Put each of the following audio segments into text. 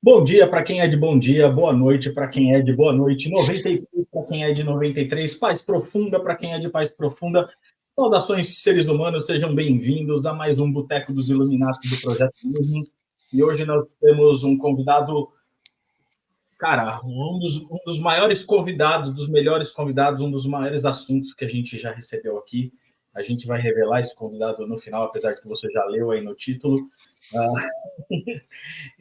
Bom dia para quem é de bom dia, boa noite para quem é de boa noite, 93 para quem é de 93, paz profunda para quem é de paz profunda. Saudações, seres humanos, sejam bem-vindos a mais um Boteco dos Illuminati do Projeto Livre. E hoje nós temos um convidado, cara, um dos maiores convidados, dos melhores convidados, um dos maiores assuntos que a gente já recebeu aqui. A gente vai revelar esse convidado no final, apesar de que você já leu aí no título.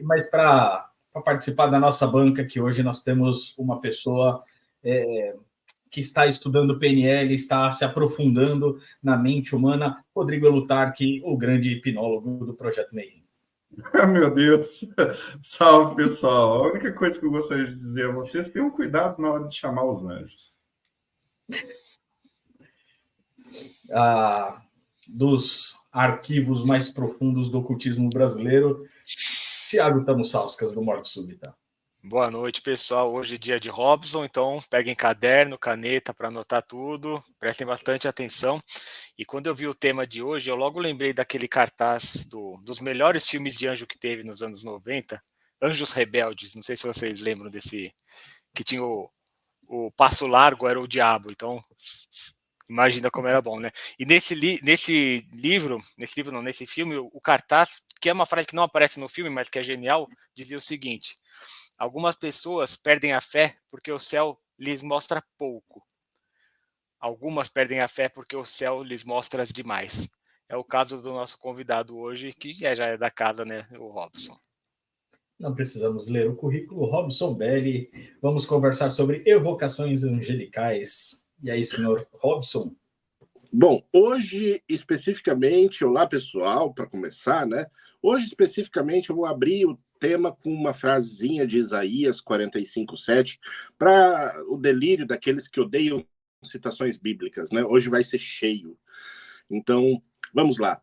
Mas para participar da nossa banca, que hoje nós temos uma pessoa que está estudando PNL, está se aprofundando na mente humana, Rodrigo Elutarque, o grande hipnólogo do Projeto MEI. Meu Deus, salve pessoal. A única coisa que eu gostaria de dizer a vocês: tenham cuidado na hora de chamar os anjos. Dos arquivos mais profundos do ocultismo brasileiro, Tiago Tamussauskas, do Morte Súbita. Boa noite, pessoal. Hoje é dia de Robson, então peguem caderno, caneta para anotar tudo, prestem bastante atenção. E quando eu vi o tema de hoje, eu logo lembrei daquele cartaz dos melhores filmes de anjo que teve nos anos 90, Anjos Rebeldes. Não sei se vocês lembram desse, que tinha o Passo Largo era o diabo, então imagina como era bom, né? E nesse filme, o cartaz, que é uma frase que não aparece no filme, mas que é genial, dizia o seguinte: algumas pessoas perdem a fé porque o céu lhes mostra pouco. Algumas perdem a fé porque o céu lhes mostra demais. É o caso do nosso convidado hoje, que já é da casa, né, o Robson. Não precisamos ler o currículo. Robson Belli, vamos conversar sobre evocações angelicais. E aí, senhor Robson? Bom, hoje especificamente, olá pessoal, para começar, né? Hoje especificamente eu vou abrir o tema com uma frasezinha de Isaías 45:7 para o delírio daqueles que odeiam citações bíblicas, né? Hoje vai ser cheio. Então, vamos lá.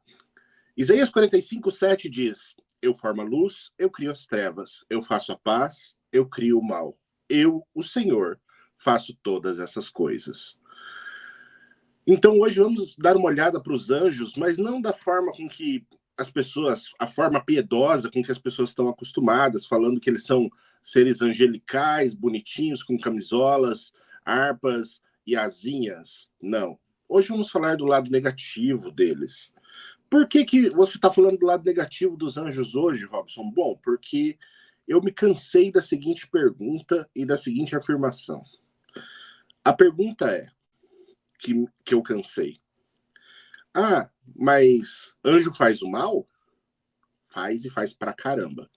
Isaías 45:7 diz: eu formo a luz, eu crio as trevas, eu faço a paz, eu crio o mal. Eu, o Senhor, faço todas essas coisas. Então, hoje vamos dar uma olhada para os anjos, mas não da forma com que as pessoas, a forma piedosa com que as pessoas estão acostumadas, falando que eles são seres angelicais, bonitinhos, com camisolas, harpas e asinhas. Não. Hoje vamos falar do lado negativo deles. Por que você está falando do lado negativo dos anjos hoje, Robson? Bom, porque eu me cansei da seguinte pergunta e da seguinte afirmação. A pergunta é, que eu cansei. Ah, mas anjo faz o mal? Faz e faz pra caramba.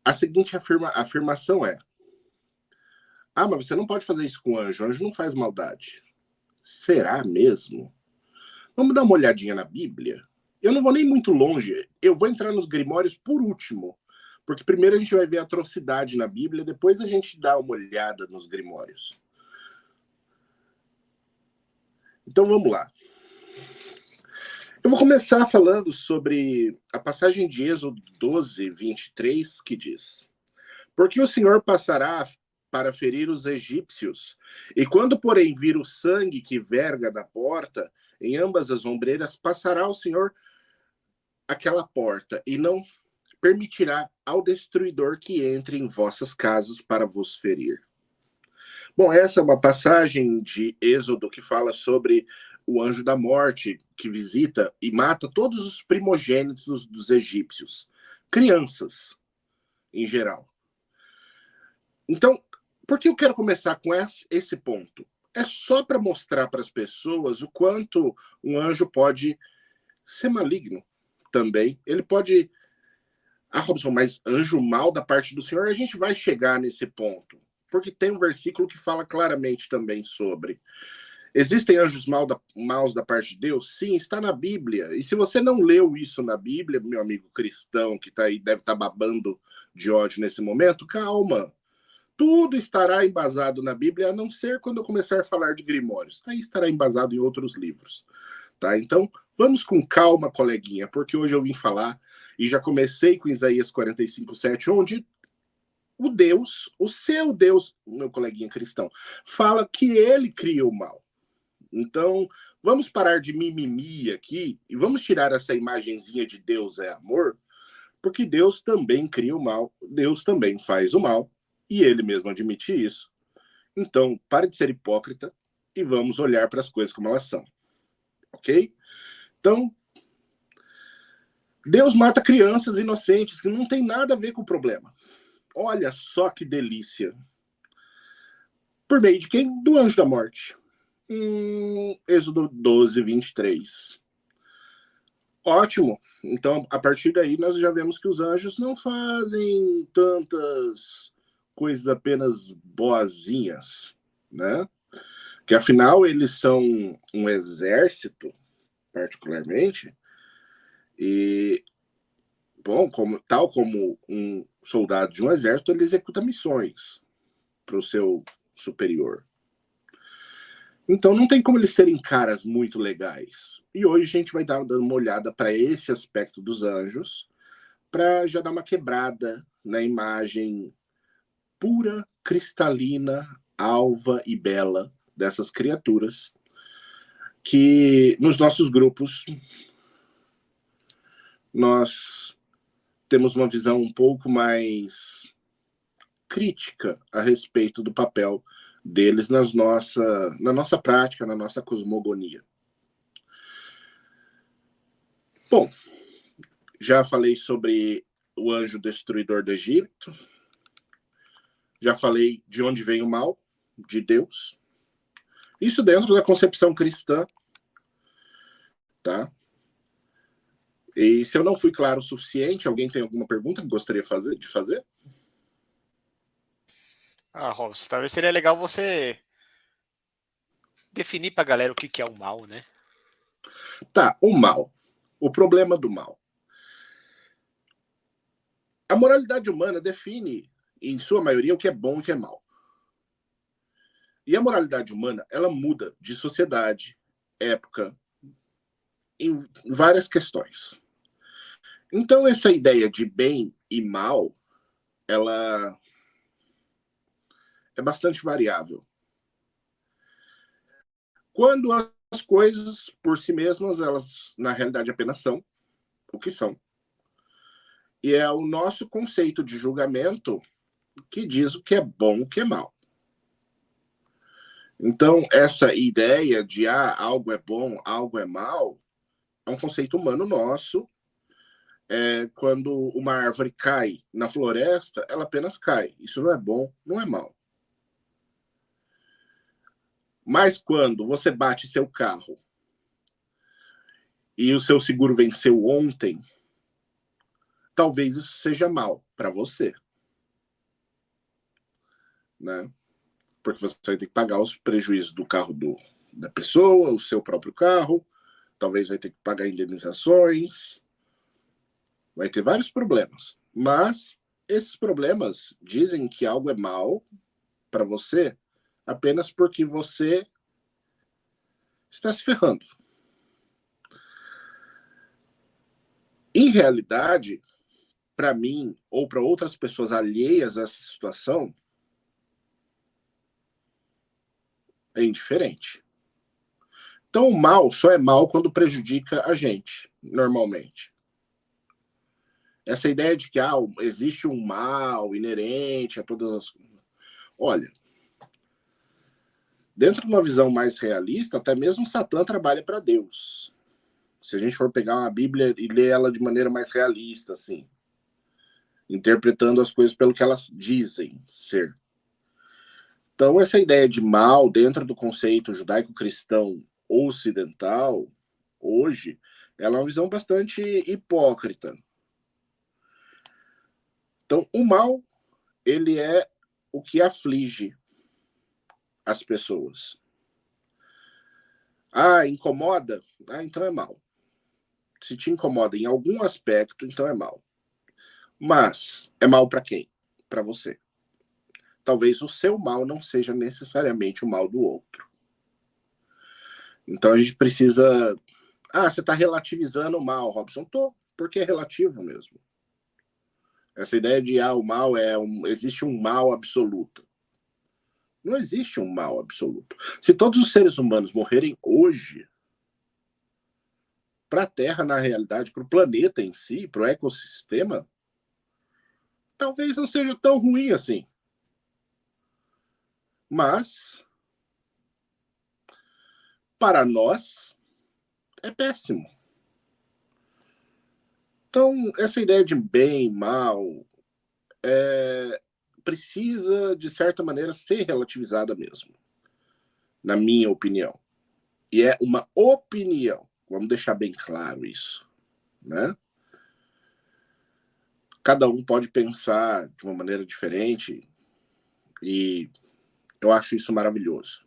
A seguinte afirmação é: ah, mas você não pode fazer isso com o anjo não faz maldade. Será mesmo? Vamos dar uma olhadinha na Bíblia? Eu não vou nem muito longe, eu vou entrar nos grimórios por último, porque primeiro a gente vai ver a atrocidade na Bíblia, depois a gente dá uma olhada nos grimórios. Então vamos lá. Eu vou começar falando sobre a passagem de Êxodo 12:23, que diz: porque o Senhor passará para ferir os egípcios, e quando, porém, vir o sangue que verga da porta, em ambas as ombreiras, passará o Senhor aquela porta, e não permitirá ao destruidor que entre em vossas casas para vos ferir. Bom, essa é uma passagem de Êxodo que fala sobre o anjo da morte que visita e mata todos os primogênitos dos egípcios, crianças em geral. Então, por que eu quero começar com esse ponto? É só para mostrar para as pessoas o quanto um anjo pode ser maligno também. Ele pode... Ah, Robson, mas anjo mal da parte do Senhor? A gente vai chegar nesse ponto, porque tem um versículo que fala claramente também sobre. Existem anjos maus da parte de Deus? Sim, está na Bíblia. E se você não leu isso na Bíblia, meu amigo cristão que está aí, deve estar babando de ódio nesse momento, calma. Tudo estará embasado na Bíblia, a não ser quando eu começar a falar de grimórios. Aí estará embasado em outros livros. Tá? Então, vamos com calma, coleguinha, porque hoje eu vim falar, e já comecei com Isaías 45:7, onde o Deus, o seu Deus, meu coleguinha cristão, fala que ele cria o mal. Então, vamos parar de mimimi aqui e vamos tirar essa imagenzinha de Deus é amor, Porque Deus também cria o mal, Deus também faz o mal, e ele mesmo admite isso. Então, pare de ser hipócrita e vamos olhar para as coisas como elas são. Ok? Então, Deus mata crianças inocentes, que não tem nada a ver com o problema. Olha só que delícia. Por meio de quem? Do anjo da morte. Êxodo 12, 23. Ótimo. Então, a partir daí, nós já vemos que os anjos não fazem tantas coisas apenas boazinhas, né? Que, afinal, eles são um exército, particularmente, e, bom, tal como um soldado de um exército, ele executa missões para o seu superior. Então não tem como eles serem caras muito legais. E hoje a gente vai dar uma olhada para esse aspecto dos anjos, para já dar uma quebrada na imagem pura, cristalina, alva e bela dessas criaturas, que nos nossos grupos nós temos uma visão um pouco mais crítica a respeito do papel deles na nossa prática, na nossa cosmogonia. Bom, já falei sobre o anjo destruidor do Egito, já falei de onde vem o mal, de Deus. Isso dentro da concepção cristã, tá? E se eu não fui claro o suficiente, alguém tem alguma pergunta que gostaria de fazer? Robson, talvez seria legal você definir pra galera o que é o mal, né? Tá, o mal. O problema do mal. A moralidade humana define, em sua maioria, o que é bom e o que é mal. E a moralidade humana, ela muda de sociedade, época, em várias questões. Então, essa ideia de bem e mal, ela é bastante variável. Quando as coisas, por si mesmas, elas, na realidade, apenas são o que são. E é o nosso conceito de julgamento que diz o que é bom e o que é mal. Então, essa ideia de algo é bom, algo é mal, é um conceito humano nosso. Quando uma árvore cai na floresta, ela apenas cai. Isso não é bom, não é mal. Mas quando você bate seu carro e o seu seguro venceu ontem, talvez isso seja mal para você, né? Porque você vai ter que pagar os prejuízos do carro da pessoa, o seu próprio carro, talvez vai ter que pagar indenizações, vai ter vários problemas. Mas esses problemas dizem que algo é mal para você apenas porque você está se ferrando. Em realidade, para mim ou para outras pessoas alheias a essa situação, é indiferente. Então, o mal só é mal quando prejudica a gente, normalmente. Essa ideia de que existe um mal inerente a todas as... Olha, dentro de uma visão mais realista, até mesmo Satã trabalha para Deus. Se a gente for pegar uma Bíblia e ler ela de maneira mais realista, assim, interpretando as coisas pelo que elas dizem ser. Então, essa ideia de mal dentro do conceito judaico-cristão ocidental, hoje, ela é uma visão bastante hipócrita. Então, o mal, ele é o que aflige as pessoas. Incomoda? Então é mal. Se te incomoda em algum aspecto, então é mal. Mas é mal para quem? Para você. Talvez o seu mal não seja necessariamente o mal do outro. Então a gente precisa... você está relativizando o mal, Robson. Tô, porque é relativo mesmo. Essa ideia de o mal existe um mal absoluto. Não existe um mal absoluto. Se todos os seres humanos morrerem hoje, para a Terra, na realidade, para o planeta em si, para o ecossistema, talvez não seja tão ruim assim. Mas, para nós, é péssimo. Então, essa ideia de bem, mal, precisa, de certa maneira, ser relativizada mesmo, na minha opinião. E é uma opinião. Vamos deixar bem claro isso, né? Cada um pode pensar de uma maneira diferente e eu acho isso maravilhoso,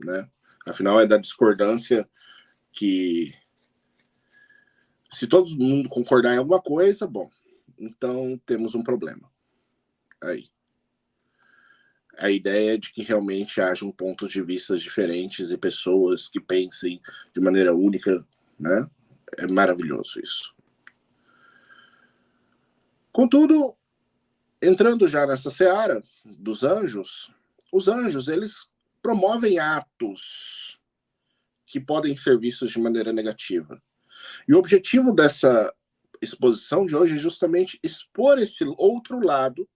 né? Afinal, é da discordância que, se todo mundo concordar em alguma coisa, bom, então temos um problema. Aí. A ideia é de que realmente hajam pontos de vista diferentes e pessoas que pensem de maneira única, né? É maravilhoso isso. Contudo, entrando já nessa seara dos anjos, os anjos, eles promovem atos que podem ser vistos de maneira negativa. E o objetivo dessa exposição de hoje é justamente expor esse outro lado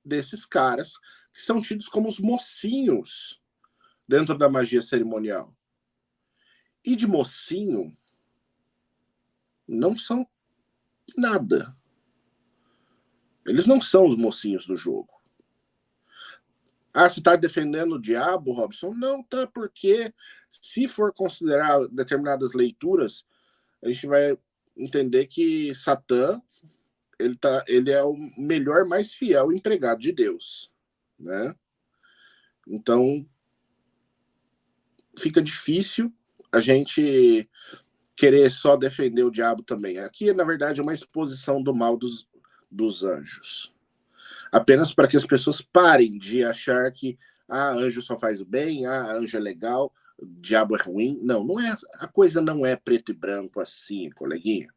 desses caras que são tidos como os mocinhos dentro da magia cerimonial. E de mocinho não são nada. Eles não são os mocinhos do jogo. Ah, você está defendendo o diabo, Robson? Não, tá, porque se for considerar determinadas leituras, a gente vai entender que Satã ele é o melhor, mais fiel empregado de Deus, né? Então, fica difícil a gente querer só defender o diabo também. Aqui, na verdade, é uma exposição do mal dos anjos. Apenas para que as pessoas parem de achar que anjo só faz o bem, anjo é legal, diabo é ruim. Não, não é, a coisa não é preto e branco assim, coleguinha.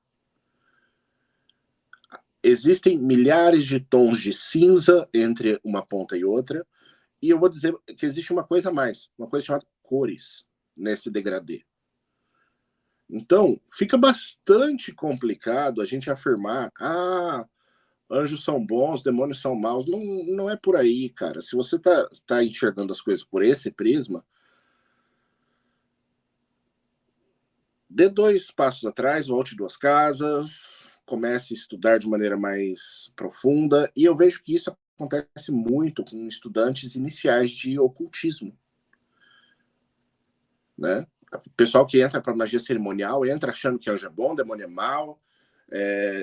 Existem milhares de tons de cinza entre uma ponta e outra, e eu vou dizer que existe uma coisa a mais, uma coisa chamada cores nesse degradê. Então, fica bastante complicado a gente afirmar, anjos são bons, demônios são maus. Não, não é por aí, cara. Se você tá enxergando as coisas por esse prisma, dê 2 passos atrás, volte 2 casas, comece a estudar de maneira mais profunda, e eu vejo que isso acontece muito com estudantes iniciais de ocultismo, né? O pessoal que entra para magia cerimonial entra achando que anjo é bom, demônio é mau,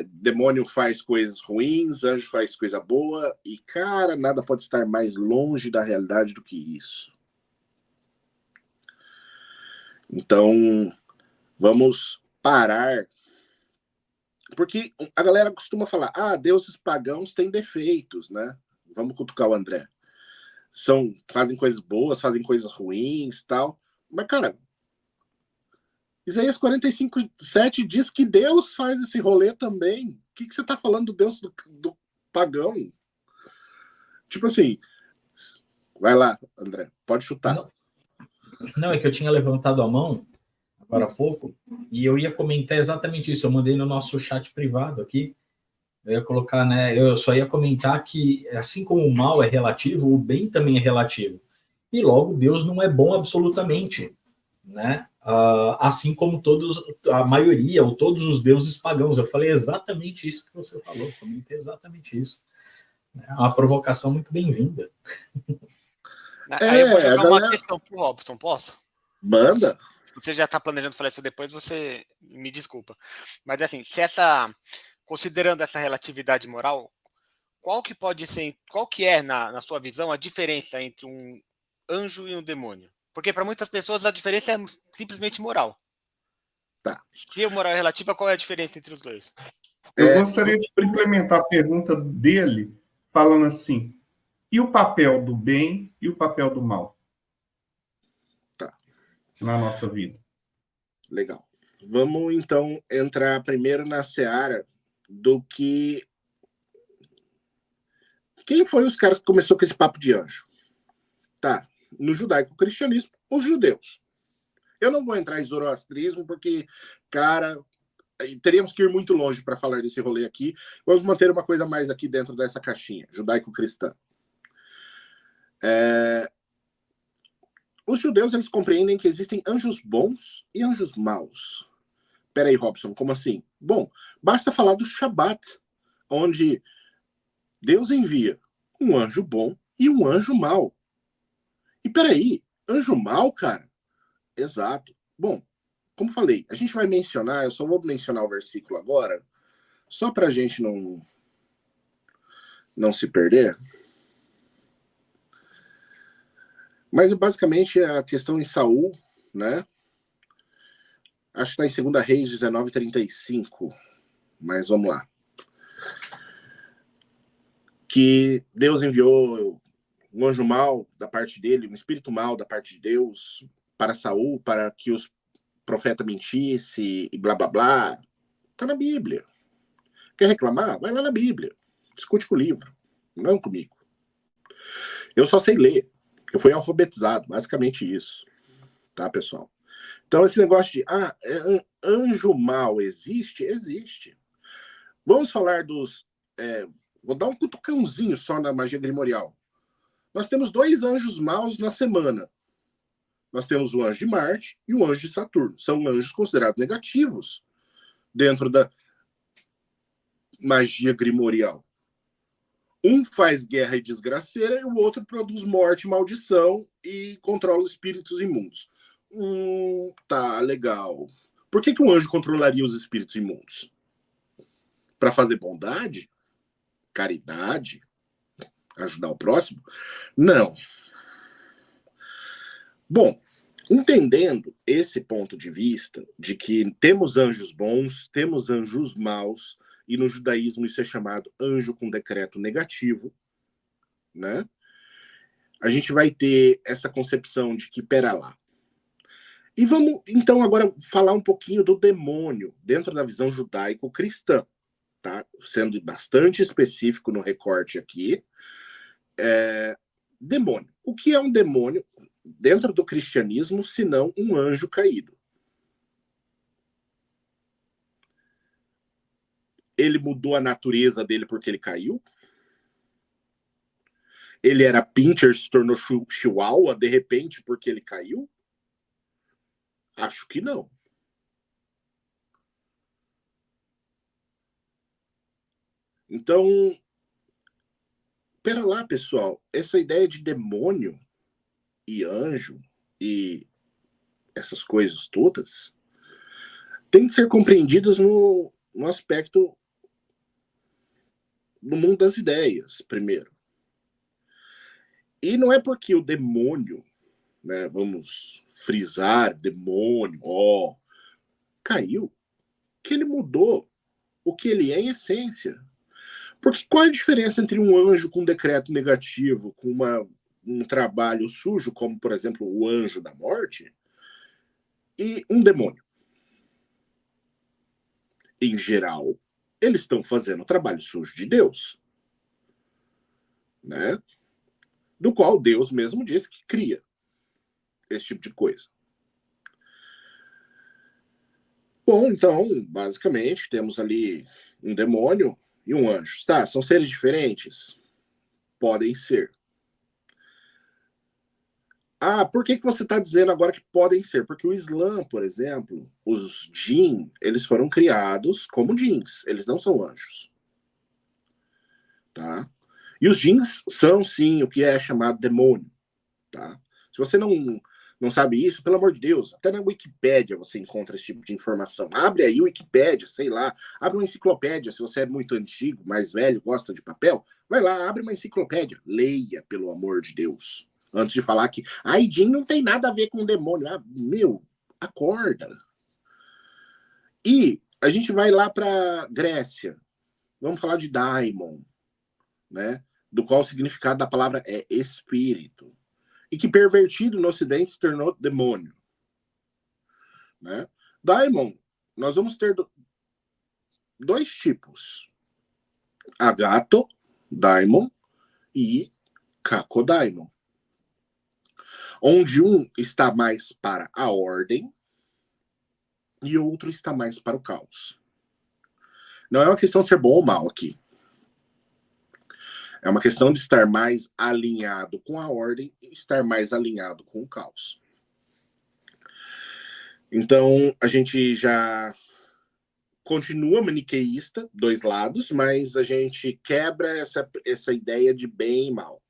demônio faz coisas ruins, anjo faz coisa boa, e cara, nada pode estar mais longe da realidade do que isso. Então, vamos parar, porque a galera costuma falar, deuses pagãos têm defeitos, né? Vamos cutucar o André. Fazem coisas boas, fazem coisas ruins, tal. Mas, cara, Isaías 45:7 diz que Deus faz esse rolê também. O que você está falando do Deus do pagão? Tipo assim, vai lá, André, pode chutar. Não, é que eu tinha levantado a mão agora há pouco e eu ia comentar exatamente isso. Eu mandei no nosso chat privado aqui. Eu ia colocar, né? Eu só ia comentar que, assim como o mal é relativo, o bem também é relativo. E logo, Deus não é bom absolutamente, né? Assim como a maioria ou todos os deuses pagãos. Eu falei exatamente isso que você falou, comentei exatamente isso. É uma provocação muito bem-vinda. Aí eu vou jogar uma questão pro Robson, posso? Manda. Você já está planejando falar isso depois, você me desculpa. Mas assim, considerando essa relatividade moral, qual que é, na sua visão, a diferença entre um anjo e um demônio? Porque para muitas pessoas a diferença é simplesmente moral. Tá. Se a moral é relativa, qual é a diferença entre os dois? Eu gostaria de implementar a pergunta dele, falando assim, e o papel do bem e o papel do mal? Tá. Na nossa vida. Legal. Vamos, então, entrar primeiro na seara do que... Quem foi os caras que começou com esse papo de anjo? Tá. No judaico-cristianismo, os judeus. Eu não vou entrar em zoroastrismo porque, cara, teríamos que ir muito longe para falar desse rolê aqui. Vamos manter uma coisa mais aqui dentro dessa caixinha, judaico-cristã. Os judeus, eles compreendem que existem anjos bons e anjos maus. Peraí, Robson, como assim? Bom, basta falar do Shabat, onde Deus envia um anjo bom e um anjo mau. E peraí, anjo mau, cara? Exato. Bom, como falei, a gente vai mencionar, eu só vou mencionar o versículo agora, só para a gente não se perder. Mas basicamente a questão em Saul, né? Acho que está em 2 Reis 19:35, mas vamos lá. Que Deus enviou um anjo mau da parte dele, um espírito mau da parte de Deus para Saul, para que os profetas mentissem e blá blá blá. Está na Bíblia. Quer reclamar? Vai lá na Bíblia. Discute com o livro, não comigo. Eu só sei ler. Eu fui alfabetizado, basicamente isso. Tá, pessoal? Então, esse negócio de anjo mau existe? Existe. Vamos falar dos... vou dar um cutucãozinho só na magia grimorial. Nós temos 2 anjos maus na semana. Nós temos o anjo de Marte e o anjo de Saturno. São anjos considerados negativos dentro da magia grimorial. Um faz guerra e desgraceira e o outro produz morte, maldição e controla os espíritos imundos. Tá, legal. Por que um anjo controlaria os espíritos imundos? Para fazer bondade? Caridade? Ajudar o próximo? Não. Bom, entendendo esse ponto de vista de que temos anjos bons, temos anjos maus, e no judaísmo isso é chamado anjo com decreto negativo, né? A gente vai ter essa concepção de que, pera lá. E vamos, então, agora falar um pouquinho do demônio dentro da visão judaico-cristã, tá? Sendo bastante específico no recorte aqui. Demônio. O que é um demônio dentro do cristianismo, se não um anjo caído? Ele mudou a natureza dele porque ele caiu? Ele era pincher, se tornou chihuahua de repente porque ele caiu? Acho que não. Então, pera lá, pessoal. Essa ideia de demônio e anjo e essas coisas todas tem que ser compreendidas no aspecto do mundo das ideias, primeiro. E não é porque o demônio, né, vamos frisar, demônio, caiu, que ele mudou o que ele é em essência. Porque qual é a diferença entre um anjo com decreto negativo, com um trabalho sujo, como, por exemplo, o anjo da morte, e um demônio? Em geral, eles estão fazendo o trabalho sujo de Deus, né? Do qual Deus mesmo disse que cria esse tipo de coisa. Bom, então, basicamente, temos ali um demônio e um anjo. Tá, são seres diferentes? Podem ser. Por que você está dizendo agora que podem ser? Porque o Islã, por exemplo, os jinn, eles foram criados como jinns. Eles não são anjos. Tá? E os jinns são, sim, o que é chamado demônio. Tá? Se você não sabe isso, pelo amor de Deus, até na Wikipédia você encontra esse tipo de informação. Abre aí Wikipédia, sei lá. Abre uma enciclopédia, se você é muito antigo, mais velho, gosta de papel. Vai lá, abre uma enciclopédia. Leia, pelo amor de Deus. Antes de falar que jinn não tem nada a ver com demônio. Acorda. E a gente vai lá para Grécia. Vamos falar de daimon, né? Do qual o significado da palavra é espírito. E que pervertido no ocidente se tornou demônio. Né? Daimon, nós vamos ter 2 tipos. Agato, daimon, e kakodaimon. Onde um está mais para a ordem e outro está mais para o caos. Não é uma questão de ser bom ou mal aqui. É uma questão de estar mais alinhado com a ordem e estar mais alinhado com o caos. Então, a gente já continua maniqueísta, dois lados, mas a gente quebra essa ideia de bem e mal.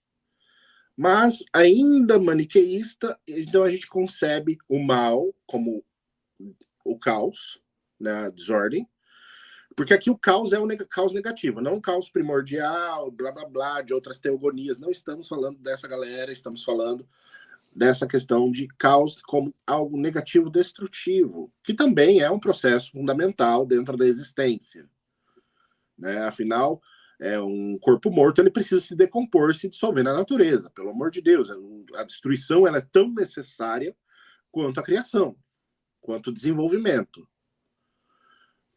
Mas, ainda maniqueísta, então a gente concebe o mal como o caos, né, a desordem, porque aqui o caos é um caos negativo, não um caos primordial, blá, blá, blá, de outras teogonias. Não estamos falando dessa galera, estamos falando dessa questão de caos como algo negativo destrutivo, que também é um processo fundamental dentro da existência. Né? Afinal, um corpo morto, ele precisa se decompor, se dissolver na natureza, pelo amor de Deus. A destruição ela é tão necessária quanto a criação, quanto o desenvolvimento.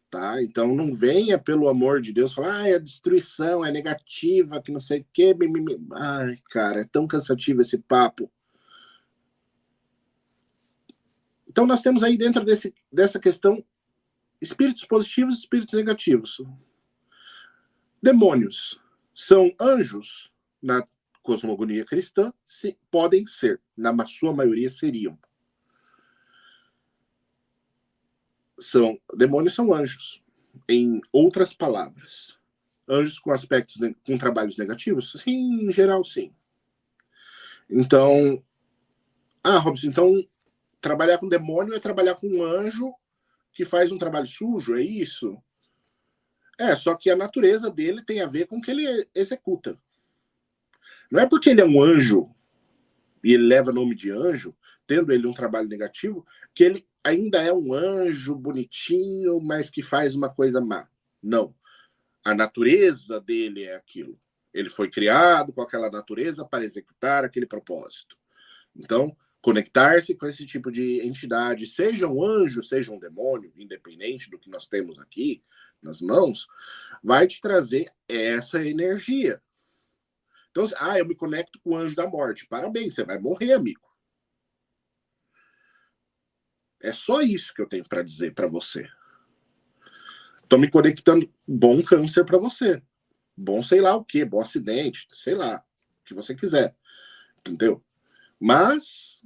Tá? Então não venha, pelo amor de Deus, falar a destruição é negativa, que não sei o quê. Ai, cara, é tão cansativo esse papo. Então nós temos aí dentro dessa questão espíritos positivos e espíritos negativos. Demônios são anjos na cosmogonia cristã? Sim, podem ser, na sua maioria seriam. Demônios são anjos. Em outras palavras, anjos com aspectos, com trabalhos negativos? Sim, em geral, sim. Então, Robson, então trabalhar com demônio é trabalhar com um anjo que faz um trabalho sujo, é isso? Só que a natureza dele tem a ver com o que ele executa. Não é porque ele é um anjo e ele leva nome de anjo, tendo ele um trabalho negativo, que ele ainda é um anjo bonitinho, mas que faz uma coisa má. Não. A natureza dele é aquilo. Ele foi criado com aquela natureza para executar aquele propósito. Então, conectar-se com esse tipo de entidade, seja um anjo, seja um demônio, independente do que nós temos aqui nas mãos, vai te trazer essa energia. Então, eu me conecto com o anjo da morte. Parabéns, você vai morrer, amigo. É só isso que eu tenho para dizer para você. Estou me conectando. Bom câncer para você. Bom sei lá o quê, bom acidente, sei lá, o que você quiser. Entendeu? Mas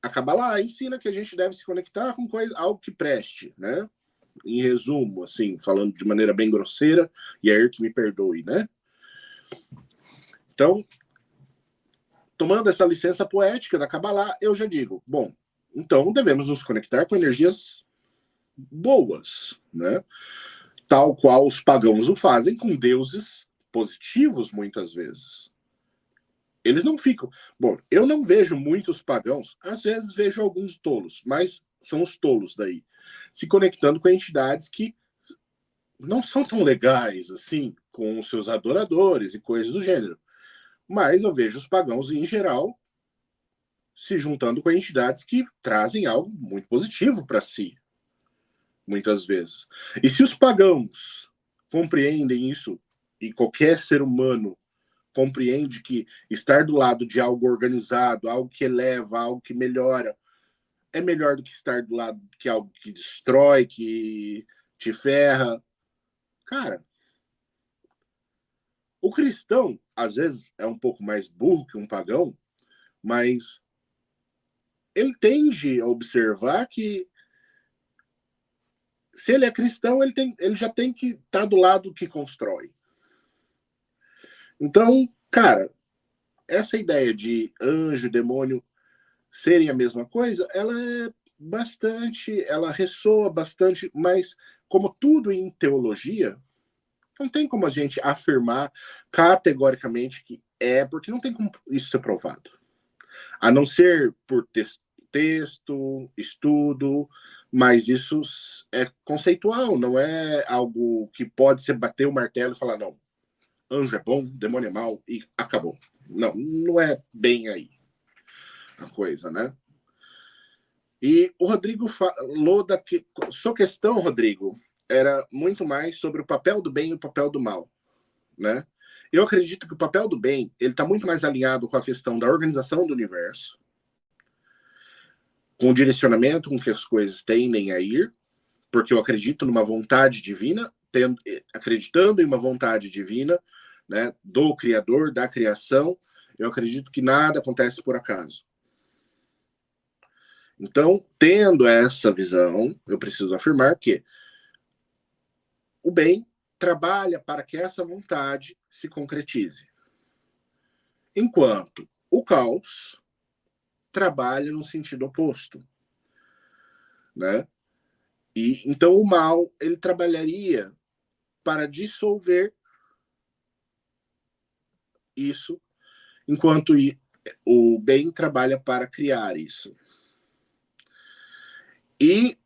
a Kabbalah ensina que a gente deve se conectar com algo que preste, né? Em resumo, assim, falando de maneira bem grosseira, e aí que me perdoe, né? Então, tomando essa licença poética da Kabbalah, eu já digo, bom, então devemos nos conectar com energias boas, né? Tal qual os pagãos o fazem com deuses positivos, muitas vezes. Eles não ficam... Bom, eu não vejo muitos pagãos, às vezes vejo alguns tolos, mas são os tolos daí, se conectando com entidades que não são tão legais, assim, com os seus adoradores e coisas do gênero. Mas eu vejo os pagãos, em geral, se juntando com entidades que trazem algo muito positivo para si, muitas vezes. E se os pagãos compreendem isso, e qualquer ser humano compreende que estar do lado de algo organizado, algo que eleva, algo que melhora, é melhor do que estar do lado de algo que destrói, que te ferra. Cara, o cristão, às vezes, é um pouco mais burro que um pagão, mas ele tende a observar que se ele é cristão, ele já tem que estar do lado que constrói. Então, cara, essa ideia de anjo, demônio serem a mesma coisa, ela ressoa bastante, mas como tudo em teologia, não tem como a gente afirmar categoricamente que porque não tem como isso ser provado. A não ser por texto, estudo, mas isso é conceitual, não é algo que pode ser bater o martelo e falar, não, anjo é bom, demônio é mau, e acabou. Não é bem aí a coisa, né? E o Rodrigo falou sua questão, Rodrigo, era muito mais sobre o papel do bem e o papel do mal, né? Eu acredito que o papel do bem, ele está muito mais alinhado com a questão da organização do universo, com o direcionamento com que as coisas tendem a ir, porque eu acredito numa vontade divina, acreditando em uma vontade divina, né, do Criador, da criação, eu acredito que nada acontece por acaso. Então, tendo essa visão, eu preciso afirmar que o bem trabalha para que essa vontade se concretize, enquanto o caos trabalha no sentido oposto, né? E então o mal, ele trabalharia para dissolver isso, enquanto o bem trabalha para criar isso. E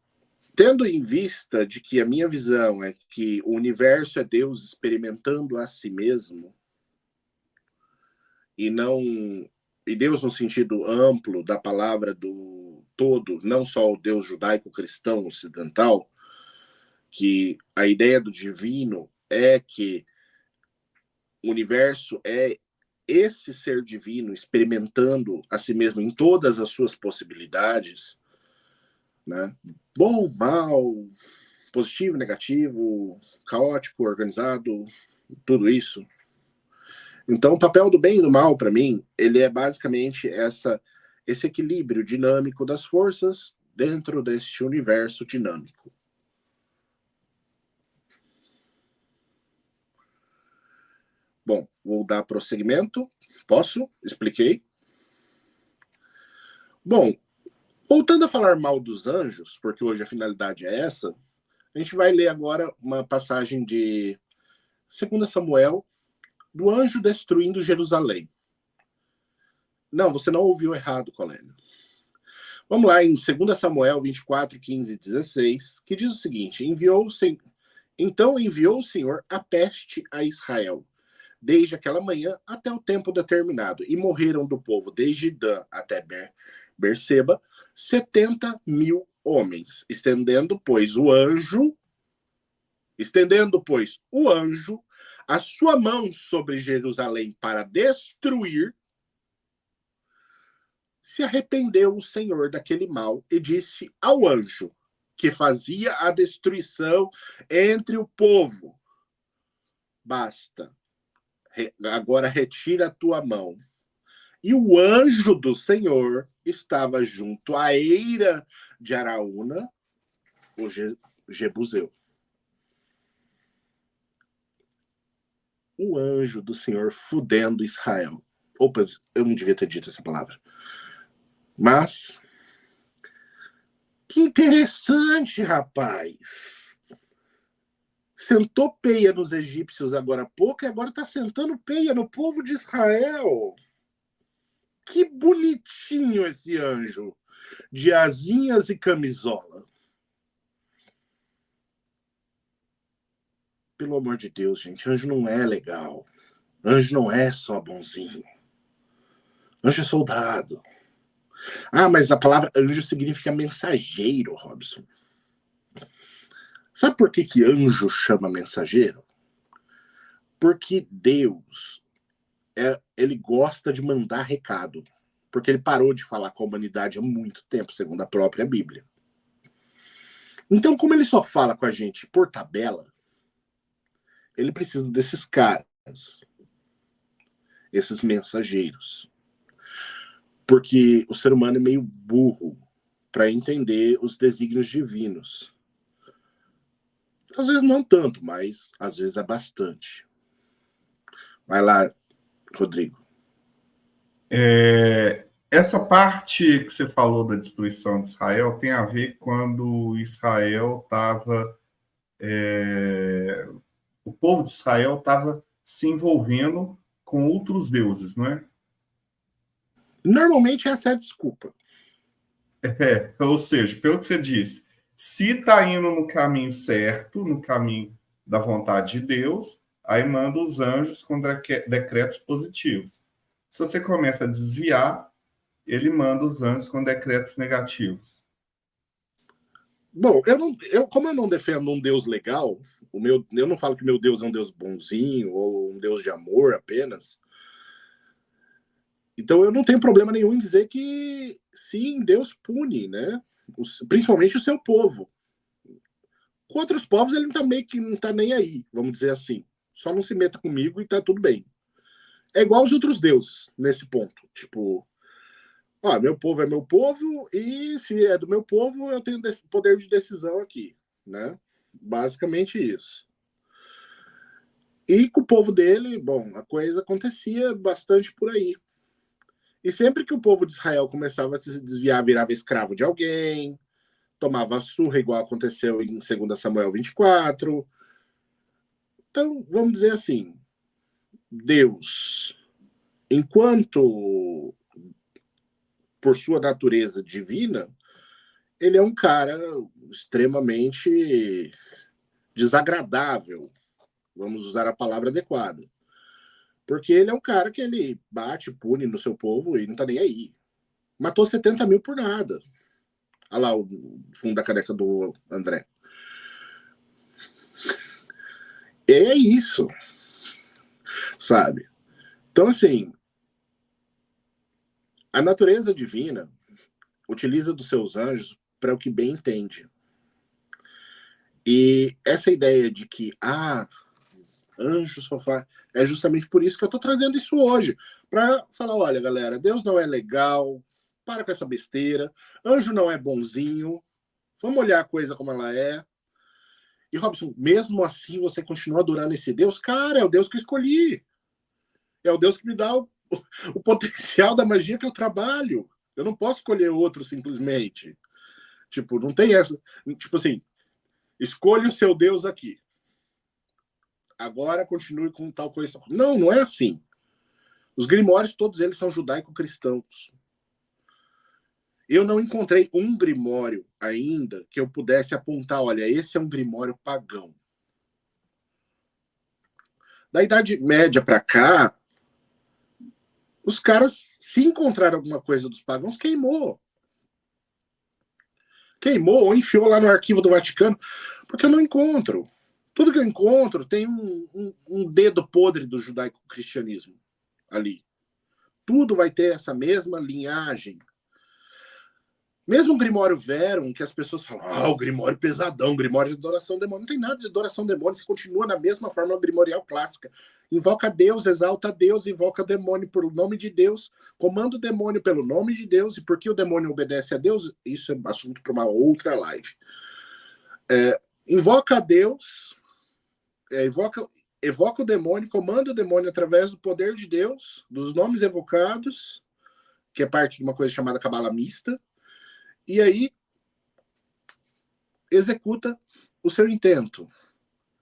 tendo em vista de que a minha visão é que o universo é Deus experimentando a si mesmo, e Deus no sentido amplo da palavra do todo, não só o Deus judaico-cristão ocidental, que a ideia do divino é que o universo é esse ser divino experimentando a si mesmo em todas as suas possibilidades, né? Bom, mal, positivo, negativo, caótico, organizado, tudo isso. Então, o papel do bem e do mal, para mim, ele é basicamente esse equilíbrio dinâmico das forças dentro deste universo dinâmico. Bom, vou dar prosseguimento. Posso? Expliquei. Bom, voltando a falar mal dos anjos, porque hoje a finalidade é essa, a gente vai ler agora uma passagem de 2 Samuel, do anjo destruindo Jerusalém. Não, você não ouviu errado, colega. Vamos lá, em 2 Samuel 24, 15 e 16, que diz o seguinte: então enviou o Senhor a peste a Israel, desde aquela manhã até o tempo determinado, e morreram do povo, desde Dan até Berseba, 70.000 homens, estendendo, pois, o anjo a sua mão sobre Jerusalém para destruir, se arrependeu o Senhor daquele mal e disse ao anjo que fazia a destruição entre o povo: basta, agora retira a tua mão. E o anjo do Senhor estava junto à eira de Araúna, o Jebuseu. O anjo do Senhor fudendo Israel. Opa, eu não devia ter dito essa palavra. Mas, que interessante, rapaz. Sentou peia nos egípcios agora há pouco e agora está sentando peia no povo de Israel. Que bonitinho esse anjo, de asinhas e camisola. Pelo amor de Deus, gente, anjo não é legal. Anjo não é só bonzinho. Anjo é soldado. Ah, mas a palavra anjo significa mensageiro, Robson. Sabe por que anjo chama mensageiro? Porque Deus, ele gosta de mandar recado. Porque ele parou de falar com a humanidade há muito tempo, segundo a própria Bíblia. Então, como ele só fala com a gente por tabela, ele precisa desses caras, esses mensageiros. Porque o ser humano é meio burro para entender os desígnios divinos. Às vezes não tanto, mas às vezes é bastante. Vai lá, Rodrigo. Essa parte que você falou da destruição de Israel tem a ver quando Israel estava... o povo de Israel estava se envolvendo com outros deuses, não é? Normalmente essa é a desculpa. Ou seja, pelo que você disse, se está indo no caminho certo, no caminho da vontade de Deus, aí manda os anjos com decretos positivos. Se você começa a desviar, ele manda os anjos com decretos negativos. Bom, como eu não defendo um Deus legal, eu não falo que meu Deus é um Deus bonzinho ou um Deus de amor apenas. Então eu não tenho problema nenhum em dizer que sim, Deus pune, né? Principalmente o seu povo. Com outros povos, ele tá meio que não tá nem aí, vamos dizer assim. Só não se meta comigo e tá tudo bem. É igual aos outros deuses, nesse ponto. Tipo, ó, meu povo é meu povo, e se é do meu povo, eu tenho poder de decisão aqui, né? Basicamente isso. E com o povo dele, bom, a coisa acontecia bastante por aí. E sempre que o povo de Israel começava a se desviar, virava escravo de alguém, tomava surra, igual aconteceu em 2 Samuel 24. Então, vamos dizer assim, Deus, enquanto por sua natureza divina, ele é um cara extremamente desagradável, vamos usar a palavra adequada. Porque ele é um cara que ele bate, pune no seu povo e não tá nem aí. Matou 70 mil por nada. Olha lá o fundo da caneca do André. É isso. Sabe? Então, assim, a natureza divina utiliza dos seus anjos para o que bem entende. E essa ideia de que, anjo só faz... É justamente por isso que eu estou trazendo isso hoje. Para falar, olha, galera, Deus não é legal, para com essa besteira, anjo não é bonzinho, vamos olhar a coisa como ela é. E, Robson, mesmo assim você continua adorando esse Deus? Cara, é o Deus que eu escolhi. É o Deus que me dá o potencial da magia que eu trabalho. Eu não posso escolher outro simplesmente. Tipo, não tem essa... Tipo assim, escolha o seu Deus aqui. Agora continue com tal coisa. Não, não é assim. Os grimórios, todos eles são judaico-cristãos. Eu não encontrei um grimório ainda que eu pudesse apontar, olha, esse é um grimório pagão. Da Idade Média para cá, os caras, se encontraram alguma coisa dos pagãos, queimou. Queimou ou enfiou lá no arquivo do Vaticano, porque eu não encontro. Tudo que eu encontro tem um dedo podre do judaico-cristianismo ali. Tudo vai ter essa mesma linhagem. Mesmo o Grimório Verum, que as pessoas falam, o Grimório pesadão, o Grimório de adoração demônio. Não tem nada de adoração demônio, você continua na mesma fórmula grimorial clássica. Invoca Deus, exalta Deus, invoca demônio pelo nome de Deus, comanda o demônio pelo nome de Deus, e porque o demônio obedece a Deus, isso é assunto para uma outra live. Invoca a Deus, evoca o demônio, comanda o demônio através do poder de Deus, dos nomes evocados, que é parte de uma coisa chamada cabala mista, e aí executa o seu intento.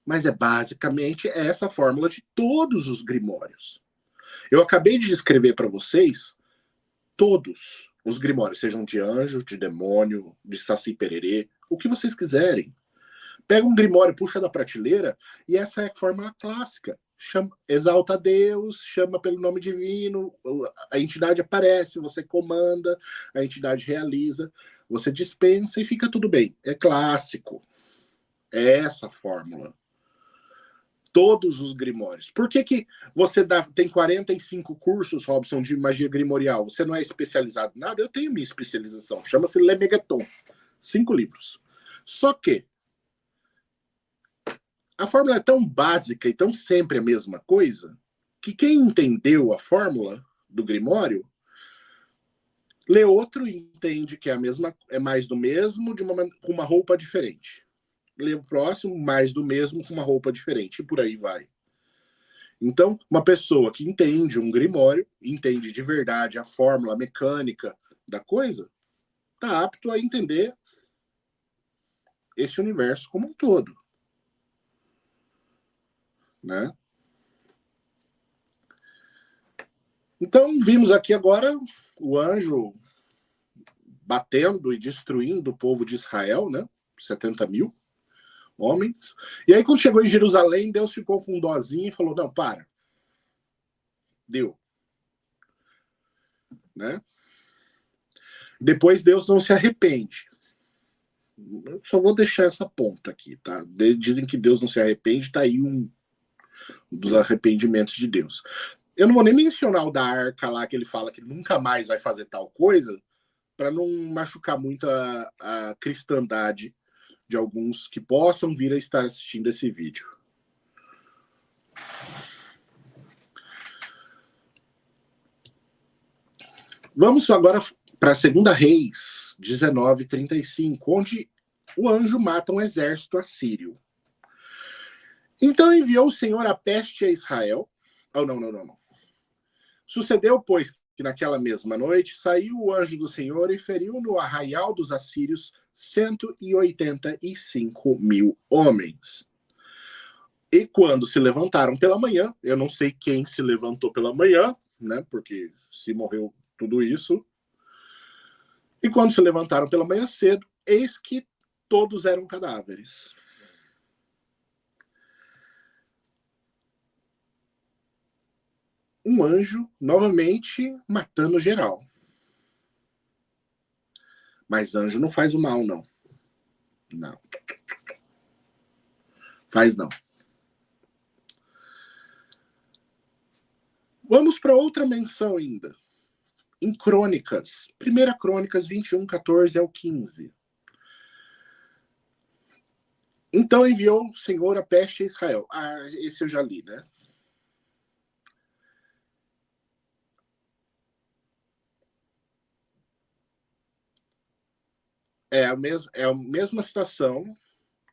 Mas basicamente essa fórmula de todos os grimórios. Eu acabei de descrever para vocês todos os grimórios, sejam de anjo, de demônio, de saci pererê, o que vocês quiserem. Pega um grimório, puxa da prateleira, e essa é a fórmula clássica. Exalta Deus, chama pelo nome divino, a entidade aparece, você comanda, a entidade realiza, você dispensa e fica tudo bem. É clássico. É essa a fórmula. Todos os grimórios. Por que você tem 45 cursos, Robson, de magia grimorial? Você não é especializado em nada? Eu tenho minha especialização. Chama-se Lemegeton. 5 livros. Só que a fórmula é tão básica e tão sempre a mesma coisa que quem entendeu a fórmula do Grimório lê outro e entende que é a mesma, é mais do mesmo com uma roupa diferente. Lê o próximo, mais do mesmo com uma roupa diferente e por aí vai. Então, uma pessoa que entende um Grimório, entende de verdade a fórmula, a mecânica da coisa, está apto a entender esse universo como um todo. Né? Então, vimos aqui agora o anjo batendo e destruindo o povo de Israel, né? 70 mil homens. E aí, quando chegou em Jerusalém, Deus ficou com um dozinho e falou, não, para. Deu. Né? Depois Deus não se arrepende. Eu só vou deixar essa ponta aqui, tá? Dizem que Deus não se arrepende, tá aí um dos arrependimentos de Deus. Eu não vou nem mencionar o da arca lá, que ele fala que nunca mais vai fazer tal coisa, para não machucar muito a cristandade de alguns que possam vir a estar assistindo esse vídeo. Vamos agora para a 2 Reis 19:35, onde o anjo mata um exército assírio. Então enviou o Senhor a peste a Israel. Oh, não. Sucedeu, pois, que naquela mesma noite saiu o anjo do Senhor e feriu no arraial dos assírios 185.000 homens. E quando se levantaram pela manhã, eu não sei quem se levantou pela manhã, né? Porque se morreu tudo isso. E quando se levantaram pela manhã cedo, eis que todos eram cadáveres. Um anjo, novamente, matando geral. Mas anjo não faz o mal, não. Não. Faz não. Vamos para outra menção ainda. Em Crônicas. 1 Crônicas 21:14 ao 15. Então enviou o Senhor a peste a Israel. Esse eu já li, né? É a mesma citação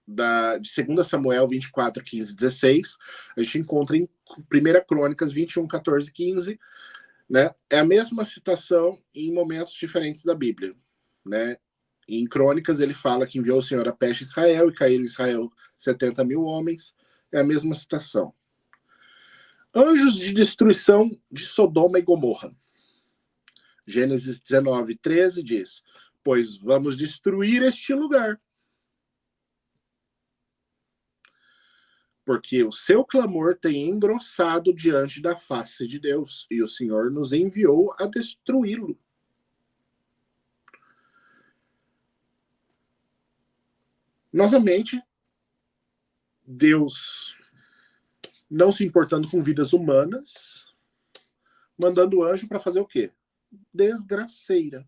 de 2 Samuel 24:15-16. A gente encontra em 1 Crônicas 21:14-15. Né? É a mesma citação em momentos diferentes da Bíblia. Né? Em Crônicas ele fala que enviou o Senhor a peste a Israel e caíram em Israel 70.000 homens. É a mesma citação. Anjos de destruição de Sodoma e Gomorra. Gênesis 19:13 diz: pois vamos destruir este lugar, porque o seu clamor tem engrossado diante da face de Deus, e o Senhor nos enviou a destruí-lo. Novamente, Deus não se importando com vidas humanas, mandando o anjo para fazer o quê? Desgraceira.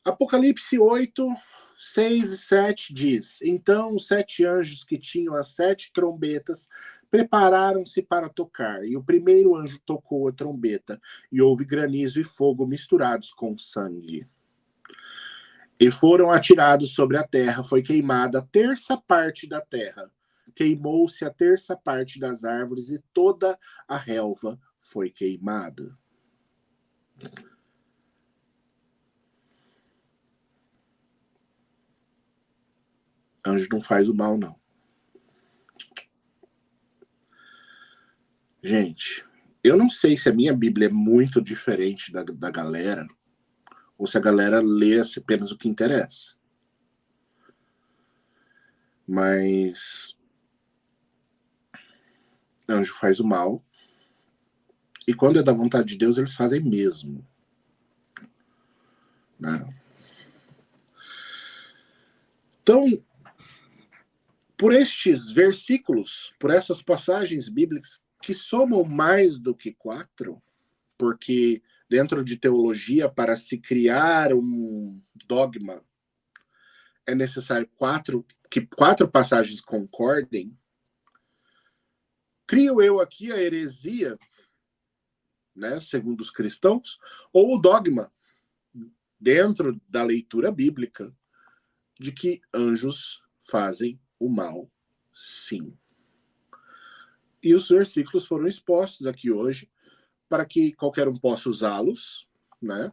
Apocalipse 8:6-7 diz: então os 7 anjos que tinham as 7 trombetas prepararam-se para tocar, e o primeiro anjo tocou a trombeta, e houve granizo e fogo misturados com sangue. E foram atirados sobre a terra, foi queimada a terça parte da terra, queimou-se a terça parte das árvores, e toda a relva foi queimada. Anjo não faz o mal, não. Gente, eu não sei se a minha Bíblia é muito diferente da galera, ou se a galera lê apenas o que interessa. Mas anjo faz o mal, e quando é da vontade de Deus, eles fazem mesmo. Né? Então, por estes versículos, por essas passagens bíblicas, que somam mais do que 4, porque dentro de teologia, para se criar um dogma, é necessário que 4 passagens concordem. Crio eu aqui a heresia, né, segundo os cristãos, ou o dogma, dentro da leitura bíblica, de que anjos fazem o mal, sim. E os versículos foram expostos aqui hoje para que qualquer um possa usá-los, né?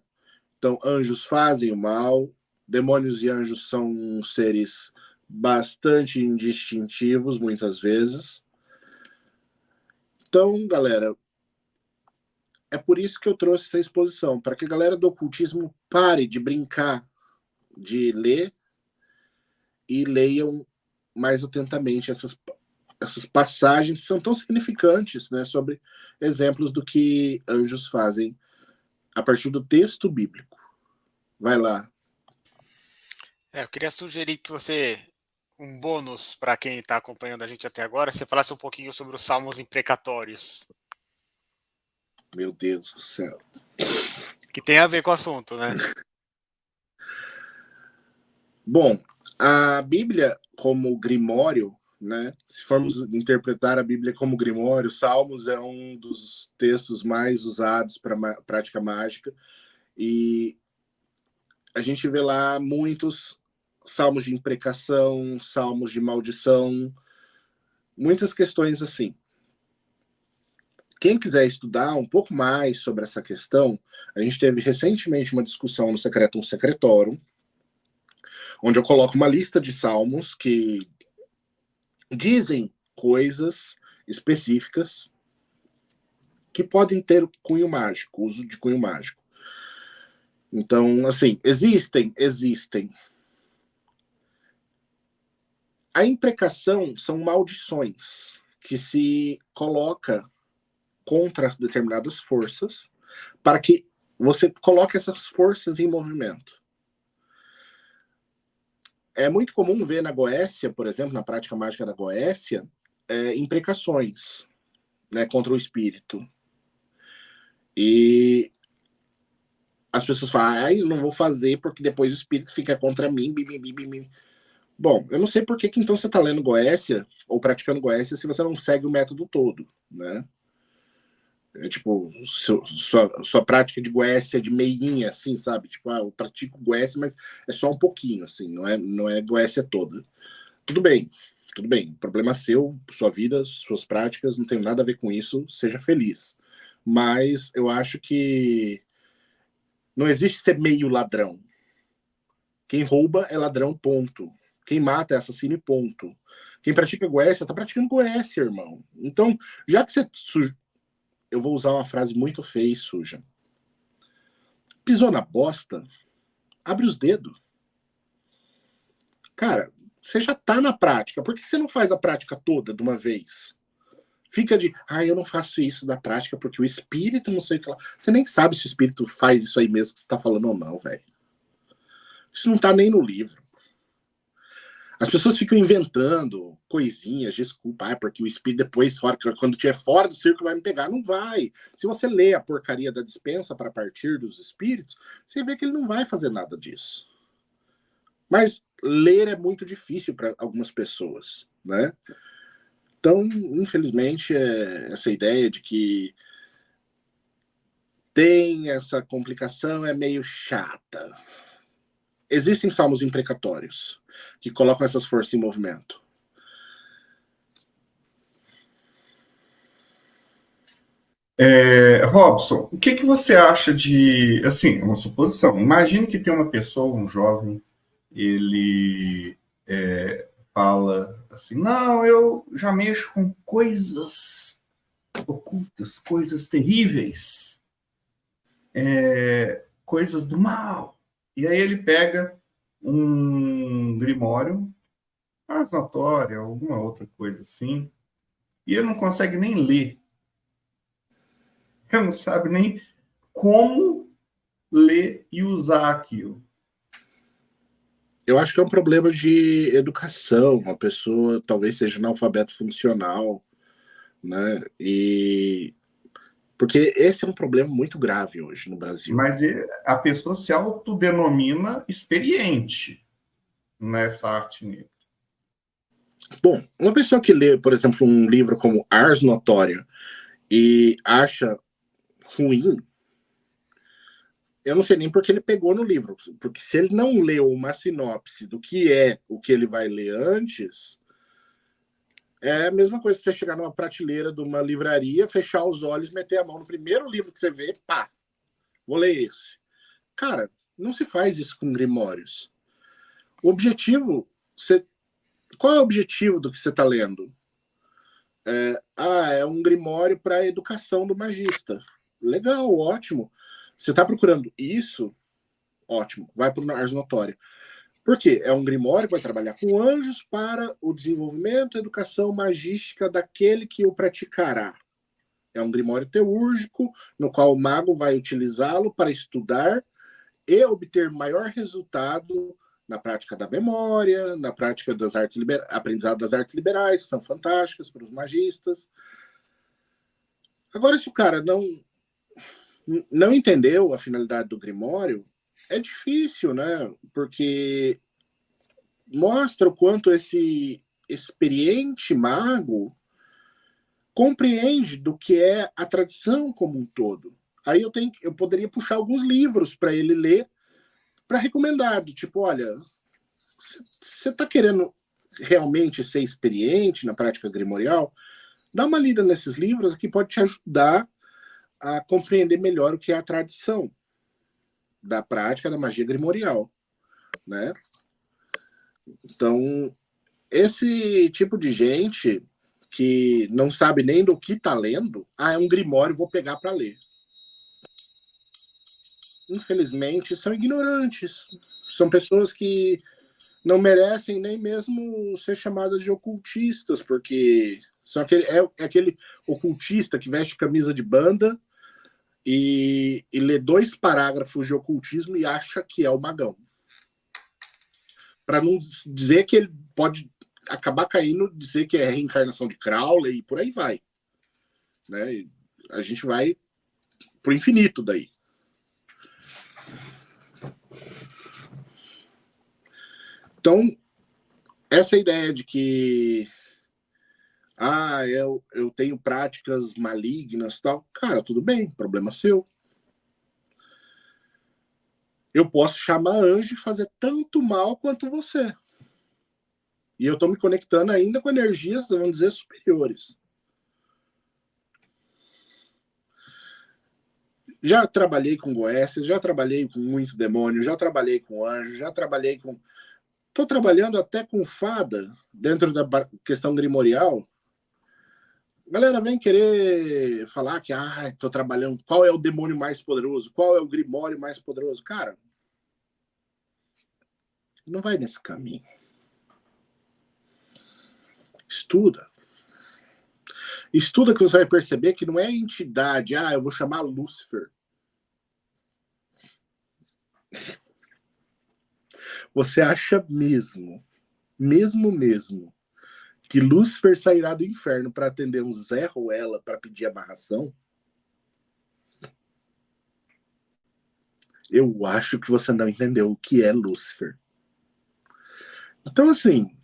Então, anjos fazem o mal, demônios e anjos são seres bastante indistintivos, muitas vezes. Então, galera, é por isso que eu trouxe essa exposição, para que a galera do ocultismo pare de brincar, de ler, e leiam mais atentamente essas passagens que são tão significantes, né, sobre exemplos do que anjos fazem a partir do texto bíblico. Vai lá. Eu queria sugerir que você, um bônus para quem está acompanhando a gente até agora, você falasse um pouquinho sobre os salmos imprecatórios. Meu Deus do céu. Que tem a ver com o assunto, né? Bom, a Bíblia como grimório, né? Se formos interpretar a Bíblia como grimório, Salmos é um dos textos mais usados para prática mágica, e a gente vê lá muitos salmos de imprecação, salmos de maldição, muitas questões assim. Quem quiser estudar um pouco mais sobre essa questão, a gente teve recentemente uma discussão no Secretum Secretorum, onde eu coloco uma lista de salmos que dizem coisas específicas que podem ter cunho mágico, uso de cunho mágico. Então, assim, existem. A imprecação são maldições que se coloca contra determinadas forças para que você coloque essas forças em movimento. É muito comum ver na Goécia, por exemplo, na prática mágica da Goécia, imprecações, né, contra o espírito. E as pessoas falam, eu não vou fazer porque depois o espírito fica contra mim. Bom, eu não sei por que então você está lendo Goécia ou praticando Goécia se você não segue o método todo, né? É tipo, sua prática de Goécia de meinha, assim, sabe? Tipo, eu pratico Goécia, mas é só um pouquinho, assim, não é Goécia toda. Tudo bem, problema seu, sua vida, suas práticas, não tem nada a ver com isso, seja feliz. Mas eu acho que não existe ser meio ladrão. Quem rouba é ladrão, ponto. Quem mata é assassino, ponto. Quem pratica Goécia, tá praticando Goécia, irmão. Então, já que você... Eu vou usar uma frase muito feia e suja. Pisou na bosta, abre os dedos. Cara, você já tá na prática. Por que você não faz a prática toda de uma vez? Fica de, eu não faço isso da prática porque o espírito não sei o que lá. Você nem sabe se o espírito faz isso aí mesmo que você tá falando ou não, velho. Isso não tá nem no livro. As pessoas ficam inventando coisinhas, desculpa, porque o espírito depois, quando estiver fora do círculo, vai me pegar. Não vai. Se você lê a porcaria da dispensa para partir dos espíritos, você vê que ele não vai fazer nada disso. Mas ler é muito difícil para algumas pessoas, né? Então, infelizmente, essa ideia de que tem essa complicação é meio chata. Existem salmos imprecatórios que colocam essas forças em movimento. Robson, o que você acha de, assim, uma suposição, imagine que tem uma pessoa, um jovem, ele fala assim, não, eu já mexo com coisas ocultas, coisas terríveis, coisas do mal. E aí ele pega um grimório, Ars Notória, alguma outra coisa assim, e ele não consegue nem ler. Ele não sabe nem como ler e usar aquilo. Eu acho que é um problema de educação. Uma pessoa talvez seja analfabeto funcional, né? Porque esse é um problema muito grave hoje no Brasil. Mas a pessoa se autodenomina experiente nessa arte negra. Bom, uma pessoa que lê, por exemplo, um livro como Ars Notória e acha ruim, eu não sei nem porque ele pegou no livro, porque se ele não leu uma sinopse do que é o que ele vai ler antes, é a mesma coisa que você chegar numa prateleira de uma livraria, fechar os olhos, meter a mão no primeiro livro que você vê, pá, vou ler esse. Cara, não se faz isso com grimórios. O objetivo, qual é o objetivo do que você está lendo? É um grimório para a educação do magista. Legal, ótimo. Você está procurando isso? Ótimo, vai para o Ars Notória. Por quê? É um grimório que vai trabalhar com anjos para o desenvolvimento e educação magística daquele que o praticará. É um grimório teúrgico, no qual o mago vai utilizá-lo para estudar e obter maior resultado na prática da memória, na prática das artes aprendizado das artes liberais, que são fantásticas para os magistas. Agora, se o cara não entendeu a finalidade do Grimório, é difícil, né? Porque mostra o quanto esse experiente mago compreende do que é a tradição como um todo. Aí eu poderia puxar alguns livros para ele ler, para recomendar, do tipo, olha, você está querendo realmente ser experiente na prática grimorial? Dá uma lida nesses livros que pode te ajudar a compreender melhor o que é a tradição da prática da magia grimorial, né? Então, esse tipo de gente que não sabe nem do que está lendo, é um grimório, vou pegar para ler. Infelizmente, são ignorantes. São pessoas que não merecem nem mesmo ser chamadas de ocultistas, porque são aquele ocultista que veste camisa de banda e lê 2 parágrafos de ocultismo e acha que é o magão. Para não dizer que ele pode acabar caindo, dizer que é reencarnação de Crowley e por aí vai. Né? A gente vai pro infinito daí. Então, essa ideia de que eu tenho práticas malignas e tal, cara, tudo bem, problema seu. Eu posso chamar anjo e fazer tanto mal quanto você. E eu estou me conectando ainda com energias, vamos dizer, superiores. Já trabalhei com Goécias, já trabalhei com muito demônio, já trabalhei com anjo, já trabalhei com... Estou trabalhando até com fada, dentro da questão grimorial. Galera, vem querer falar que estou trabalhando, qual é o demônio mais poderoso, qual é o grimório mais poderoso. Cara, não vai nesse caminho. Estuda. Estuda que você vai perceber que não é entidade, eu vou chamar Lúcifer. Você acha mesmo, que Lúcifer sairá do inferno para atender um Zé Ruela para pedir amarração? Eu acho que você não entendeu o que é Lúcifer. Então, assim,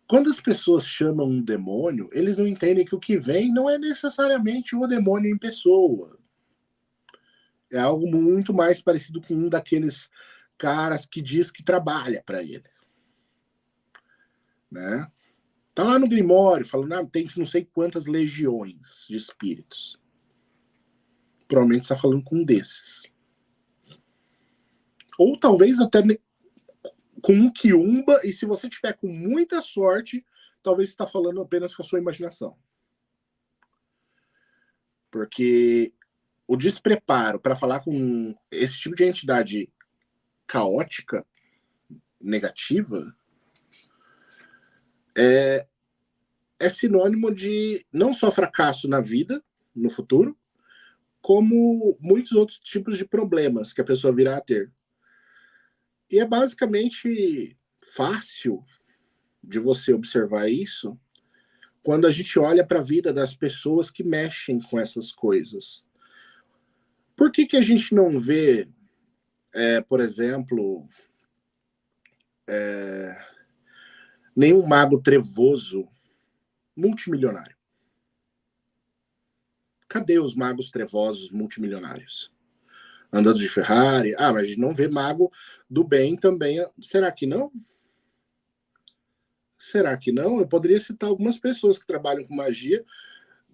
quando as pessoas chamam um demônio, eles não entendem que o que vem não é necessariamente o demônio em pessoa. É algo muito mais parecido com um daqueles caras que diz que trabalha para ele. Né? Tá lá no Grimório, falando, tem não sei quantas legiões de espíritos. Provavelmente está falando com um desses. Ou talvez até com um quiumba, e se você tiver com muita sorte, talvez você está falando apenas com a sua imaginação. Porque o despreparo para falar com esse tipo de entidade caótica, negativa, é sinônimo de não só fracasso na vida, no futuro, como muitos outros tipos de problemas que a pessoa virá a ter. E é basicamente fácil de você observar isso quando a gente olha para a vida das pessoas que mexem com essas coisas. Por que a gente não vê, por exemplo, nenhum mago trevoso multimilionário? Cadê os magos trevosos multimilionários? Andando de Ferrari. Mas a gente não vê mago do bem também. Será que não? Será que não? Eu poderia citar algumas pessoas que trabalham com magia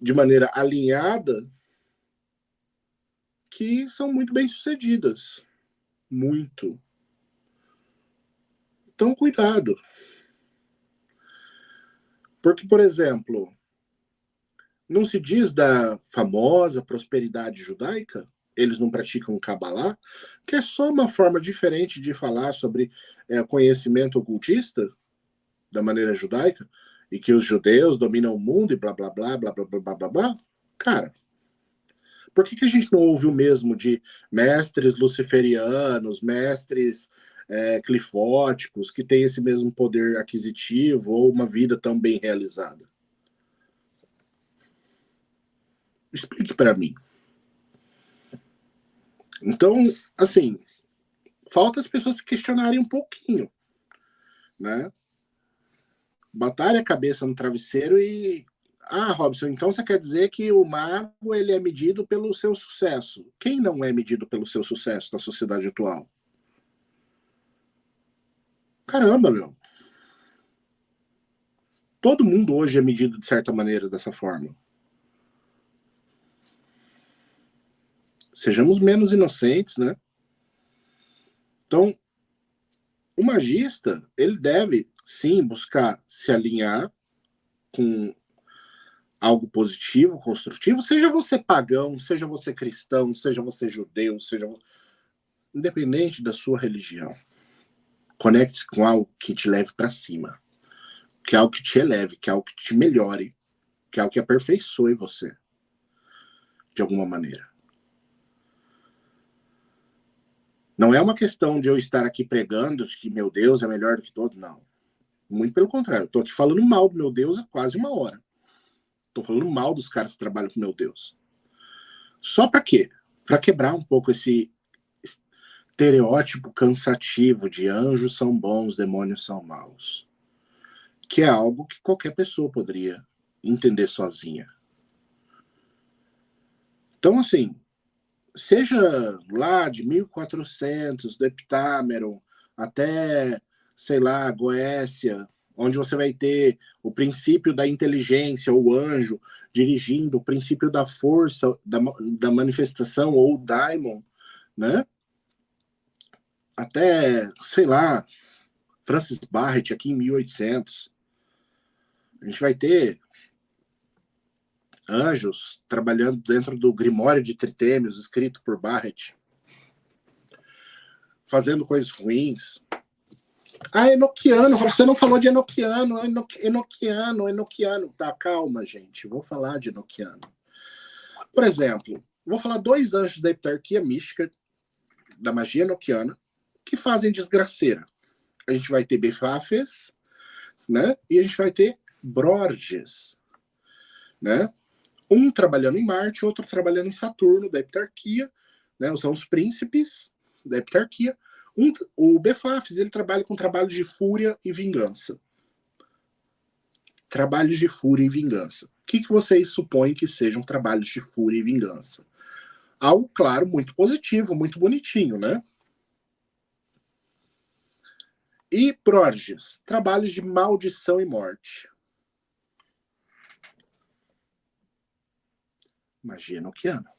de maneira alinhada que são muito bem-sucedidas. Muito. Então, cuidado. Porque, por exemplo, não se diz da famosa prosperidade judaica? Eles não praticam Kabbalah, que é só uma forma diferente de falar sobre conhecimento ocultista da maneira judaica, e que os judeus dominam o mundo e blá, blá, blá, blá, blá, blá, blá, blá, blá. Cara, por que a gente não ouve o mesmo de mestres luciferianos, mestres clifóticos, que têm esse mesmo poder aquisitivo ou uma vida tão bem realizada? Explique para mim. Então, assim, falta as pessoas se questionarem um pouquinho, né? Botarem a cabeça no travesseiro e... Ah, Robson, então você quer dizer que o mago ele é medido pelo seu sucesso. Quem não é medido pelo seu sucesso na sociedade atual? Caramba, meu. Todo mundo hoje é medido de certa maneira dessa forma. Sejamos menos inocentes, né? Então, o magista, ele deve, sim, buscar se alinhar com algo positivo, construtivo, seja você pagão, seja você cristão, seja você judeu, seja independente da sua religião. Conecte-se com algo que te leve para cima, que é algo que te eleve, que é algo que te melhore, que é algo que aperfeiçoe você, de alguma maneira. Não é uma questão de eu estar aqui pregando de que meu Deus é melhor do que todo, não. Muito pelo contrário, eu tô aqui falando mal do meu Deus há quase uma hora. Tô falando mal dos caras que trabalham com meu Deus. Só para quê? Para quebrar um pouco esse estereótipo cansativo de anjos são bons, demônios são maus. Que é algo que qualquer pessoa poderia entender sozinha. Então, assim, seja lá de 1400, do Heptâmeron, até, sei lá, Goécia, onde você vai ter o princípio da inteligência, o anjo, dirigindo, o princípio da força, da manifestação, ou o daimon, né? Até, sei lá, Francis Barrett, aqui em 1800. A gente vai ter anjos trabalhando dentro do Grimório de Tritêmios, escrito por Barrett, fazendo coisas ruins. Ah, Enoquiano, você não falou de Enoquiano. Enoquiano. Tá, calma, gente, vou falar de Enoquiano. Por exemplo, vou falar 2 anjos da heptarquia mística, da magia enoquiana, que fazem desgraceira. A gente vai ter Befafes, né? E a gente vai ter Borges, né? Um trabalhando em Marte, outro trabalhando em Saturno, da heptarquia, né? São os príncipes da heptarquia. O Befafes, ele trabalha com trabalhos de fúria e vingança. Trabalhos de fúria e vingança. O que vocês supõem que sejam trabalhos de fúria e vingança? Algo, claro, muito positivo, muito bonitinho, né? E Borges, trabalhos de maldição e morte. Magia enoquiana.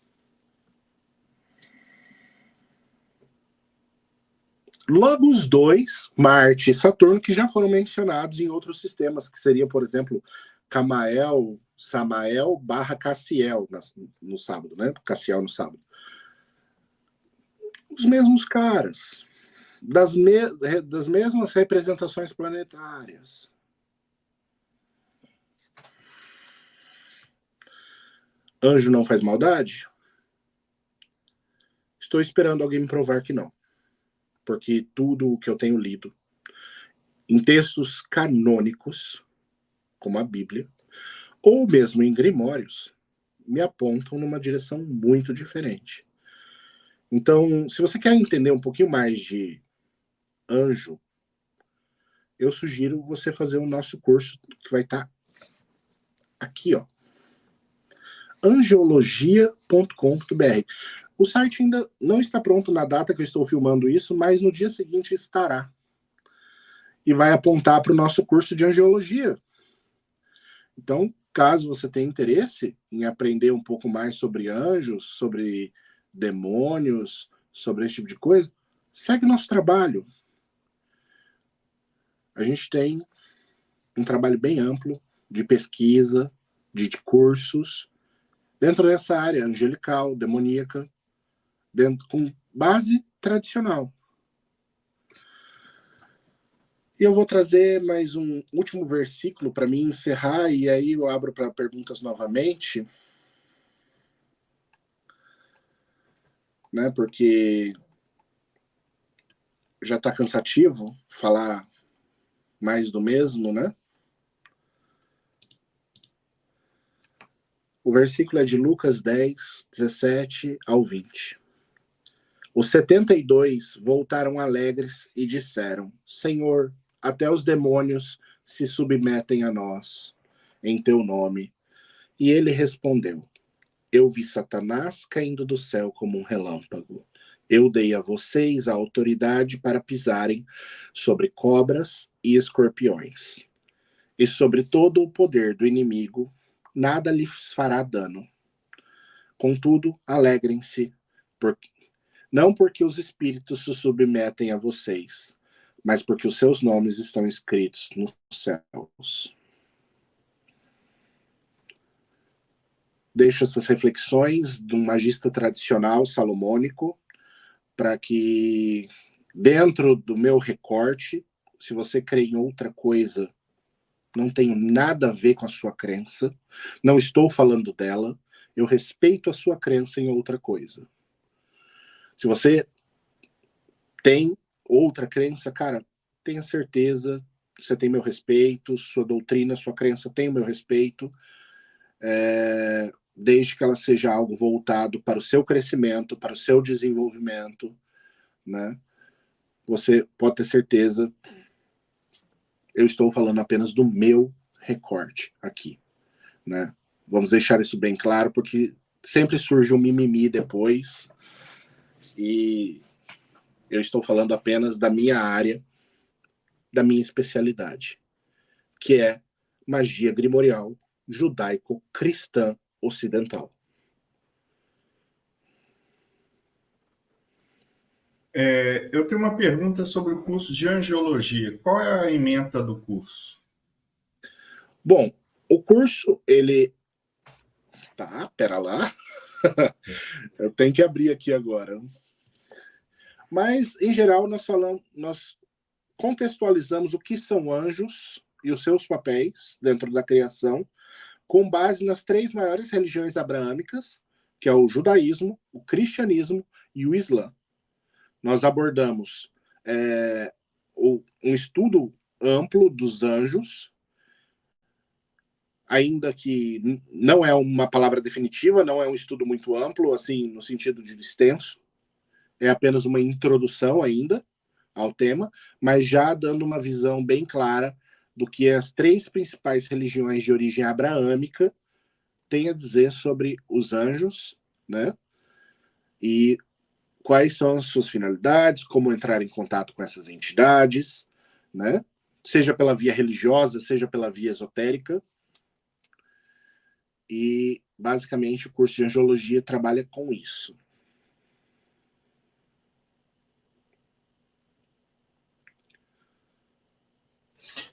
Logo os 2, Marte e Saturno, que já foram mencionados em outros sistemas, que seria, por exemplo, Camael, Samael / Cassiel no sábado, né? Cassiel no sábado. Os mesmos caras, das mesmas representações planetárias. Anjo não faz maldade? Estou esperando alguém me provar que não. Porque tudo o que eu tenho lido em textos canônicos, como a Bíblia, ou mesmo em grimórios, me apontam numa direção muito diferente. Então, se você quer entender um pouquinho mais de anjo, eu sugiro você fazer o nosso curso que vai estar aqui, ó. angeologia.com.br. O site ainda não está pronto na data que eu estou filmando isso, mas no dia seguinte estará. E vai apontar para o nosso curso de angiologia. Então, caso você tenha interesse em aprender um pouco mais sobre anjos, sobre demônios, sobre esse tipo de coisa, segue nosso trabalho. A gente tem um trabalho bem amplo de pesquisa, de cursos, dentro dessa área angelical, demoníaca, com base tradicional. E eu vou trazer mais um último versículo para mim encerrar, e aí eu abro para perguntas novamente, né? Porque já está cansativo falar mais do mesmo, né? O versículo é de Lucas 10, 17 ao 20. Os 72 voltaram alegres e disseram: Senhor, até os demônios se submetem a nós, em teu nome. E ele respondeu: Eu vi Satanás caindo do céu como um relâmpago. Eu dei a vocês a autoridade para pisarem sobre cobras e escorpiões. E sobre todo o poder do inimigo, nada lhes fará dano. Contudo, alegrem-se, não porque os espíritos se submetem a vocês, mas porque os seus nomes estão escritos nos céus. Deixo essas reflexões de um magista tradicional salomônico para que, dentro do meu recorte, se você crê em outra coisa, não tenho nada a ver com a sua crença, não estou falando dela, eu respeito a sua crença em outra coisa. Se você tem outra crença, cara, tenha certeza, você tem meu respeito, sua doutrina, sua crença tem o meu respeito, desde que ela seja algo voltado para o seu crescimento, para o seu desenvolvimento, né? Você pode ter certeza, eu estou falando apenas do meu recorte aqui, né? Vamos deixar isso bem claro, porque sempre surge um mimimi depois, e eu estou falando apenas da minha área, da minha especialidade, que é magia grimorial judaico-cristã ocidental. Eu tenho uma pergunta sobre o curso de angiologia. Qual é a ementa do curso? Bom, o curso, ele... Tá, pera lá. Eu tenho que abrir aqui agora. Mas, em geral, nós contextualizamos o que são anjos e os seus papéis dentro da criação, com base nas 3 maiores religiões abraâmicas, que é o judaísmo, o cristianismo e o islã. Nós abordamos um estudo amplo dos anjos, ainda que não é uma palavra definitiva, não é um estudo muito amplo, assim, no sentido de extenso, é apenas uma introdução ainda ao tema, mas já dando uma visão bem clara do que as 3 principais religiões de origem abraâmica têm a dizer sobre os anjos, né? E quais são as suas finalidades, como entrar em contato com essas entidades, né? Seja pela via religiosa, seja pela via esotérica. E, basicamente, o curso de angiologia trabalha com isso.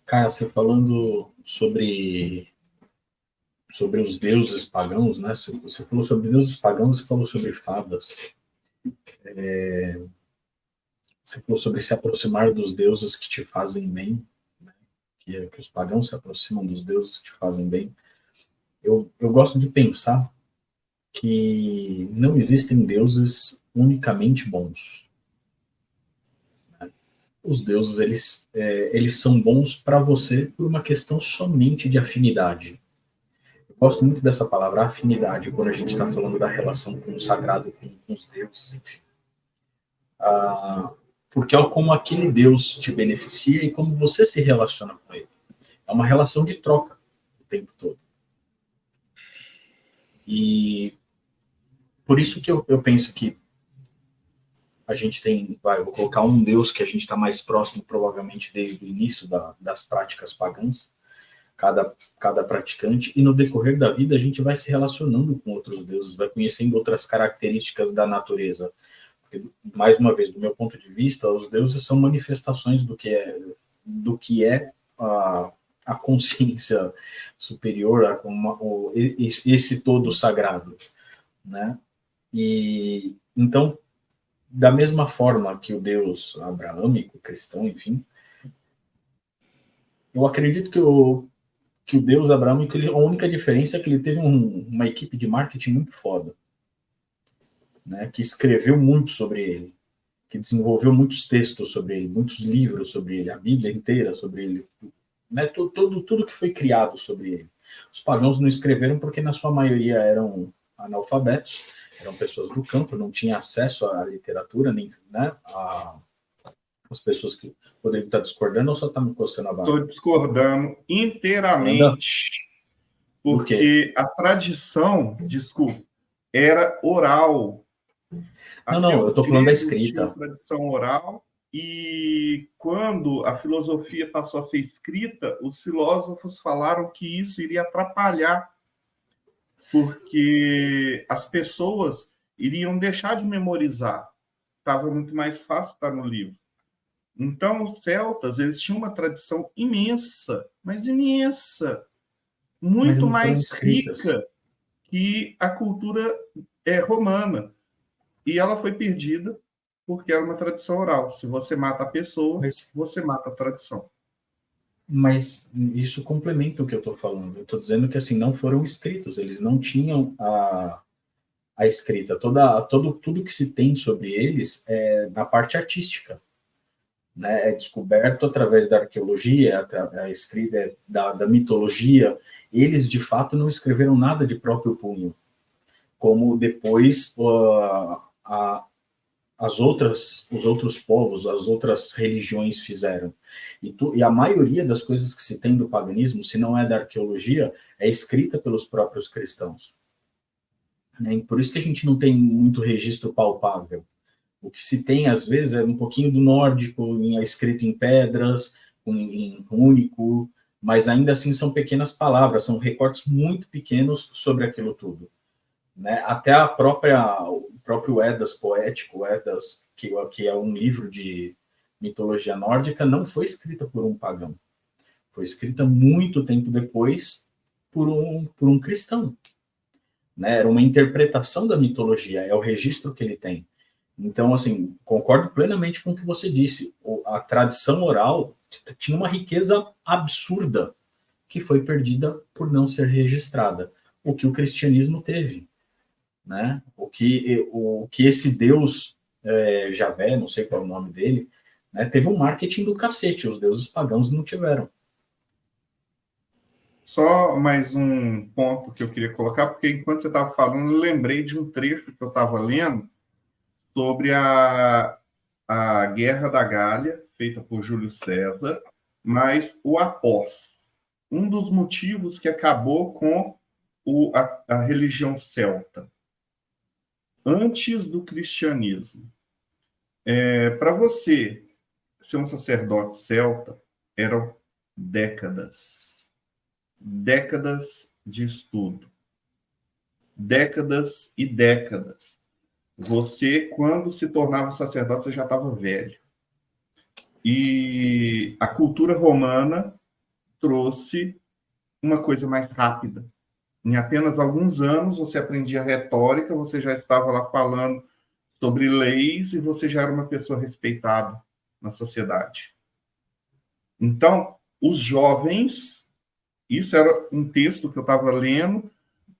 Cara, você falando sobre os deuses pagãos, né? Você falou sobre deuses pagãos, você falou sobre fadas. Você falou sobre se aproximar dos deuses que te fazem bem, né? Que os pagãos se aproximam dos deuses que te fazem bem. Eu gosto de pensar que não existem deuses unicamente bons. Os deuses, eles são bons para você por uma questão somente de afinidade. Eu gosto muito dessa palavra, afinidade, quando a gente está falando da relação com o sagrado, com os deuses, enfim. Porque é como aquele Deus te beneficia e como você se relaciona com ele. É uma relação de troca o tempo todo. E por isso que eu penso que a gente tem, vou colocar um Deus que a gente está mais próximo, provavelmente, desde o início das práticas pagãs, cada praticante, e no decorrer da vida a gente vai se relacionando com outros deuses, vai conhecendo outras características da natureza. Porque, mais uma vez, do meu ponto de vista, os deuses são manifestações do que é a consciência superior, esse todo sagrado, né? E então, da mesma forma que o Deus abraâmico, cristão, enfim, eu acredito que o Deus abraâmico, a única diferença é que ele teve uma equipe de marketing muito foda, né, que escreveu muito sobre ele, que desenvolveu muitos textos sobre ele, muitos livros sobre ele, a Bíblia inteira sobre ele, né, tudo que foi criado sobre ele. Os pagãos não escreveram porque, na sua maioria, eram analfabetos, eram pessoas do campo, não tinham acesso à literatura, nem, né, as pessoas que poderiam estar discordando, ou só está me coçando a barra? Estou discordando inteiramente, porque a tradição, desculpa, era oral. Não, eu estou falando da escrita. Tradição oral, e quando a filosofia passou a ser escrita, os filósofos falaram que isso iria atrapalhar, porque as pessoas iriam deixar de memorizar. Estava muito mais fácil estar no livro. Então, os celtas, eles tinham uma tradição imensa, mas imensa, muito mais rica que a cultura romana. E ela foi perdida porque era uma tradição oral. Se você mata a pessoa, você mata a tradição. Mas isso complementa o que eu estou falando. Eu estou dizendo que assim, não foram escritos, eles não tinham a escrita. Tudo que se tem sobre eles é na parte artística. Né? É descoberto através da arqueologia, a escrita da mitologia. Eles, de fato, não escreveram nada de próprio punho, como depois os outros povos, as outras religiões fizeram. E a maioria das coisas que se tem do paganismo, se não é da arqueologia, é escrita pelos próprios cristãos. E por isso que a gente não tem muito registro palpável. O que se tem, às vezes, é um pouquinho do nórdico, escrito em pedras, em único, mas ainda assim são pequenas palavras, são recortes muito pequenos sobre aquilo tudo. Né? Até o próprio Eddas poético, Eddas, que é um livro de mitologia nórdica, não foi escrita por um pagão. Foi escrita muito tempo depois por um cristão. Né? Era uma interpretação da mitologia, é o registro que ele tem. Então, assim, concordo plenamente com o que você disse. A tradição oral tinha uma riqueza absurda que foi perdida por não ser registrada. O que o cristianismo teve. Né? O que esse Deus, Javé, não sei qual é o nome dele, né, teve um marketing do cacete, os deuses pagãos não tiveram. Só mais um ponto que eu queria colocar, porque enquanto você estava falando, eu lembrei de um trecho que eu estava lendo sobre a Guerra da Gália, feita por Júlio César, mas o após. Um dos motivos que acabou com a religião celta. Antes do cristianismo. Para você ser um sacerdote celta, eram décadas. Décadas de estudo. Décadas e décadas. Você, quando se tornava sacerdote, você já estava velho. E a cultura romana trouxe uma coisa mais rápida. Em apenas alguns anos, você aprendia retórica, você já estava lá falando sobre leis e você já era uma pessoa respeitada na sociedade. Então, os jovens, isso era um texto que eu estava lendo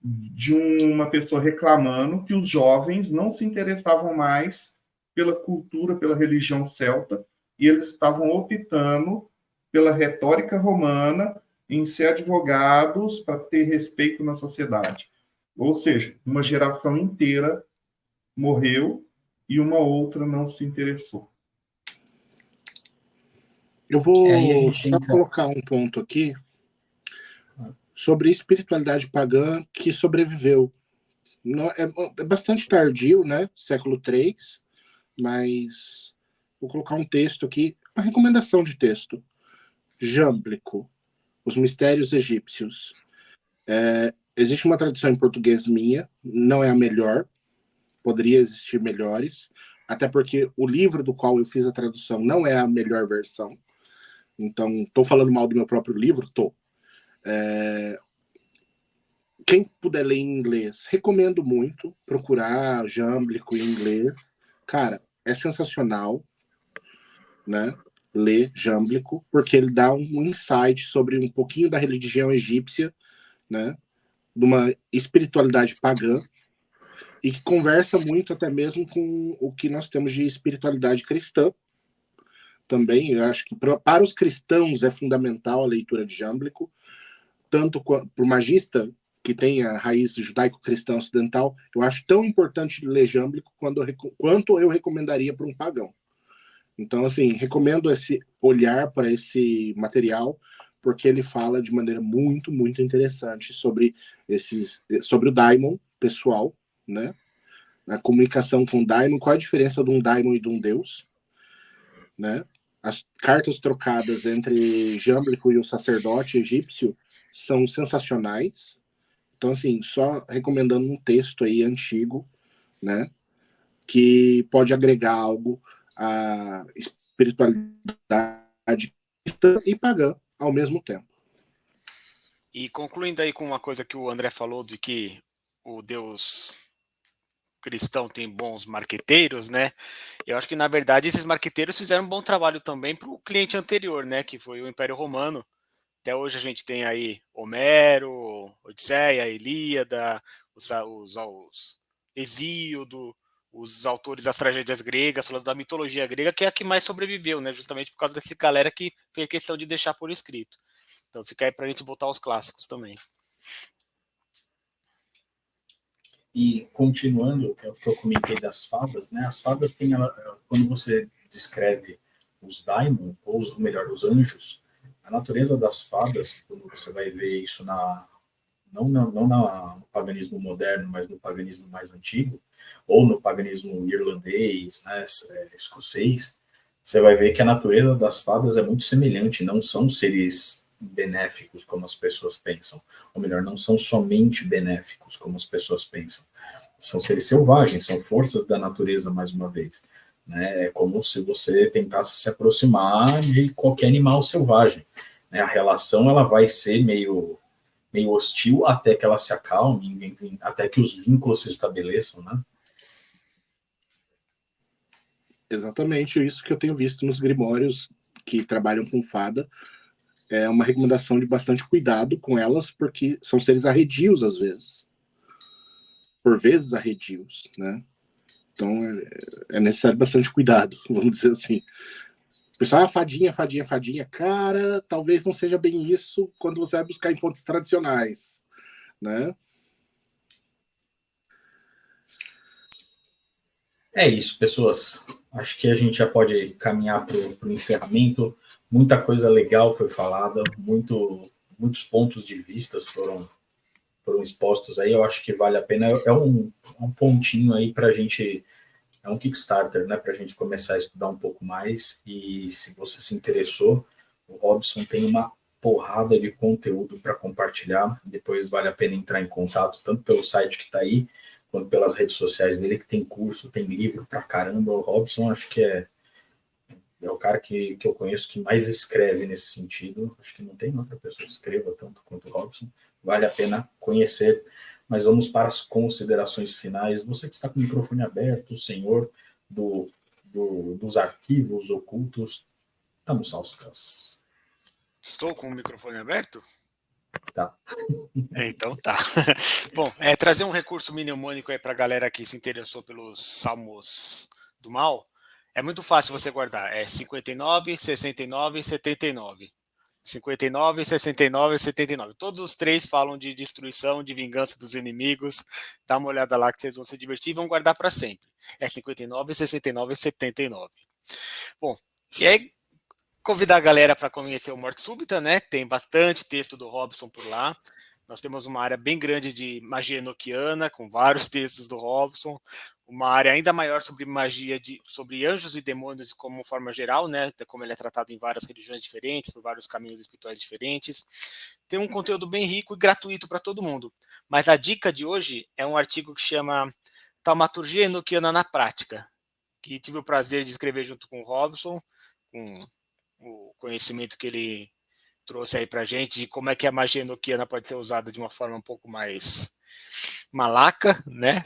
de uma pessoa reclamando que os jovens não se interessavam mais pela cultura, pela religião celta, e eles estavam optando pela retórica romana em ser advogados para ter respeito na sociedade. Ou seja, uma geração inteira morreu e uma outra não se interessou. Eu vou só colocar um ponto aqui sobre espiritualidade pagã que sobreviveu. É bastante tardio, né? Século III, mas vou colocar um texto aqui, uma recomendação de texto. Jâmblico, Os Mistérios Egípcios. Existe uma tradução em português minha, não é a melhor, poderia existir melhores, até porque o livro do qual eu fiz a tradução não é a melhor versão. Então, estou falando mal do meu próprio livro? Estou. Quem puder ler em inglês, recomendo muito procurar Jâmblico em inglês. Cara, é sensacional, né? Ler Jâmblico, porque ele dá um insight sobre um pouquinho da religião egípcia, né? De uma espiritualidade pagã, e que conversa muito até mesmo com o que nós temos de espiritualidade cristã. Também, eu acho que para os cristãos é fundamental a leitura de Jâmblico, tanto para o magista que tem a raiz judaico-cristã ocidental, eu acho tão importante ler jâmblico quanto eu recomendaria para um pagão. Então, assim, recomendo olhar para esse material, porque ele fala de maneira muito, muito interessante sobre o daimon pessoal, né? A comunicação com o daimon, qual a diferença de um daimon e de um deus, né? As cartas trocadas entre Jâmblico e o sacerdote egípcio são sensacionais. Então, assim, só recomendando um texto aí antigo, né? Que pode agregar algo à espiritualidade cristã e pagã ao mesmo tempo. E concluindo aí com uma coisa que o André falou, de que o Deus cristão tem bons marqueteiros, né? Eu acho que, na verdade, esses marqueteiros fizeram um bom trabalho também para o cliente anterior, né? Que foi o Império Romano. Até hoje a gente tem aí Homero, Odisseia, Ilíada, os Hesíodo, os autores das tragédias gregas, falando da mitologia grega, que é a que mais sobreviveu, né? Justamente por causa dessa galera que fez questão de deixar por escrito. Então fica aí para a gente voltar aos clássicos também. E continuando, que é o que eu comentei das fadas, né? As fadas têm, quando você descreve os daimon, ou melhor, os anjos, a natureza das fadas, quando você vai ver isso não no paganismo moderno, mas no paganismo mais antigo, ou no paganismo irlandês, né, escocês, você vai ver que a natureza das fadas é muito semelhante, não são seres benéficos como as pessoas pensam, ou melhor, não são somente benéficos como as pessoas pensam. São seres selvagens, são forças da natureza, mais uma vez. Né? É como se você tentasse se aproximar de qualquer animal selvagem. Né? A relação ela vai ser meio hostil até que ela se acalme, até que os vínculos se estabeleçam, né? Exatamente isso que eu tenho visto nos grimórios que trabalham com fada. É uma recomendação de bastante cuidado com elas, porque são seres arredios às vezes. Por vezes arredios, né? Então é necessário bastante cuidado, vamos dizer assim. O pessoal, fadinha, fadinha, fadinha. Cara, talvez não seja bem isso quando você vai buscar em fontes tradicionais, né? É isso, pessoas. Acho que a gente já pode caminhar para o encerramento. Muita coisa legal foi falada, muitos pontos de vista foram expostos aí. Eu acho que vale a pena. É um pontinho aí para a gente, é um Kickstarter, né? Para a gente começar a estudar um pouco mais. E se você se interessou, o Robson tem uma porrada de conteúdo para compartilhar. Depois vale a pena entrar em contato, tanto pelo site que está aí, quanto pelas redes sociais dele, que tem curso, tem livro pra caramba. O Robson, acho que é o cara que eu conheço que mais escreve nesse sentido. Acho que não tem outra pessoa que escreva tanto quanto o Robson. Vale a pena conhecer. Mas vamos para as considerações finais. Você que está com o microfone aberto, o senhor dos arquivos ocultos, estamos aos. Estou com o microfone aberto? Tá. Então tá. Bom, trazer um recurso mnemônico aí para a galera que se interessou pelos Salmos do Mal. É muito fácil você guardar. É 59, 69 e 79. 59, 69 e 79. Todos os três falam de destruição, de vingança dos inimigos. Dá uma olhada lá que vocês vão se divertir e vão guardar para sempre. É 59, 69 e 79. Bom, e aí convidar a galera para conhecer o Morte Súbita, né? Tem bastante texto do Robson por lá. Nós temos uma área bem grande de magia enoquiana, com vários textos do Robson. Uma área ainda maior sobre magia, sobre anjos e demônios como forma geral, né? Como ele é tratado em várias religiões diferentes, por vários caminhos espirituais diferentes. Tem um conteúdo bem rico e gratuito para todo mundo. Mas a dica de hoje é um artigo que chama Taumaturgia Enoquiana na Prática, que tive o prazer de escrever junto com o Robson, com o conhecimento que ele trouxe aí pra gente de como é que a magia enoquiana pode ser usada de uma forma um pouco mais malaca, né?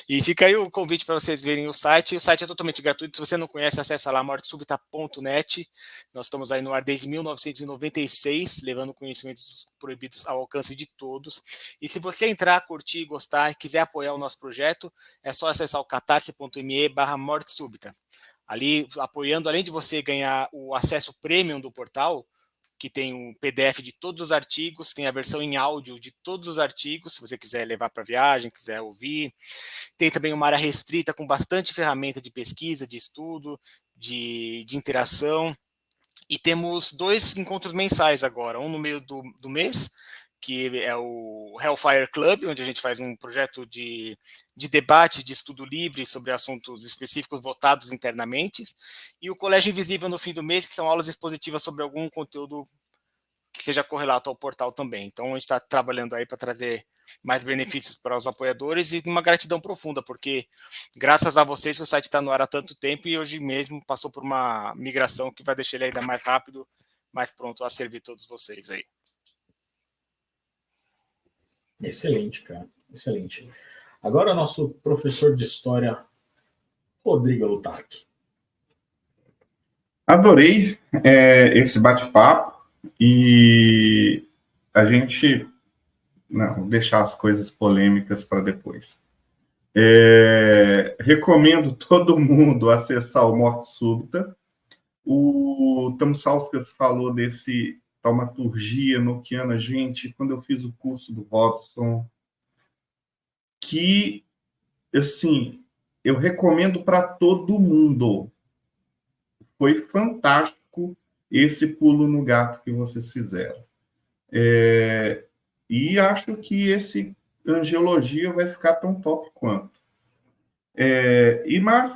E fica aí o convite para vocês verem o site. O site é totalmente gratuito. Se você não conhece, acessa lá mortesubita.net. Nós estamos aí no ar desde 1996, levando conhecimentos proibidos ao alcance de todos. E se você entrar, curtir, gostar e quiser apoiar o nosso projeto, é só acessar o catarse.me/mortesubita. Ali, apoiando, além de você ganhar o acesso premium do portal, que tem um PDF de todos os artigos, tem a versão em áudio de todos os artigos, se você quiser levar para viagem, quiser ouvir. Tem também uma área restrita com bastante ferramenta de pesquisa, de estudo, de interação. E temos 2 encontros mensais agora, um no meio do mês, que é o Hellfire Club, onde a gente faz um projeto de debate, de estudo livre sobre assuntos específicos votados internamente, e o Colégio Invisível no fim do mês, que são aulas expositivas sobre algum conteúdo que seja correlato ao portal também. Então, a gente está trabalhando aí para trazer mais benefícios para os apoiadores e uma gratidão profunda, porque graças a vocês que o site está no ar há tanto tempo e hoje mesmo passou por uma migração que vai deixar ele ainda mais rápido, mais pronto a servir todos vocês aí. Excelente, cara. Excelente. Agora, nosso professor de História, Rodrigo Lutarque. Adorei esse bate-papo e a gente... Não, deixar as coisas polêmicas para depois. Recomendo todo mundo acessar o Morte Súbita. O Tamosauskas falou desse taumaturgia noquiana. Gente, quando eu fiz o curso do Robson, que, assim, eu recomendo para todo mundo. Foi fantástico esse pulo no gato que vocês fizeram. E acho que esse Angiologia vai ficar tão top quanto. Mas,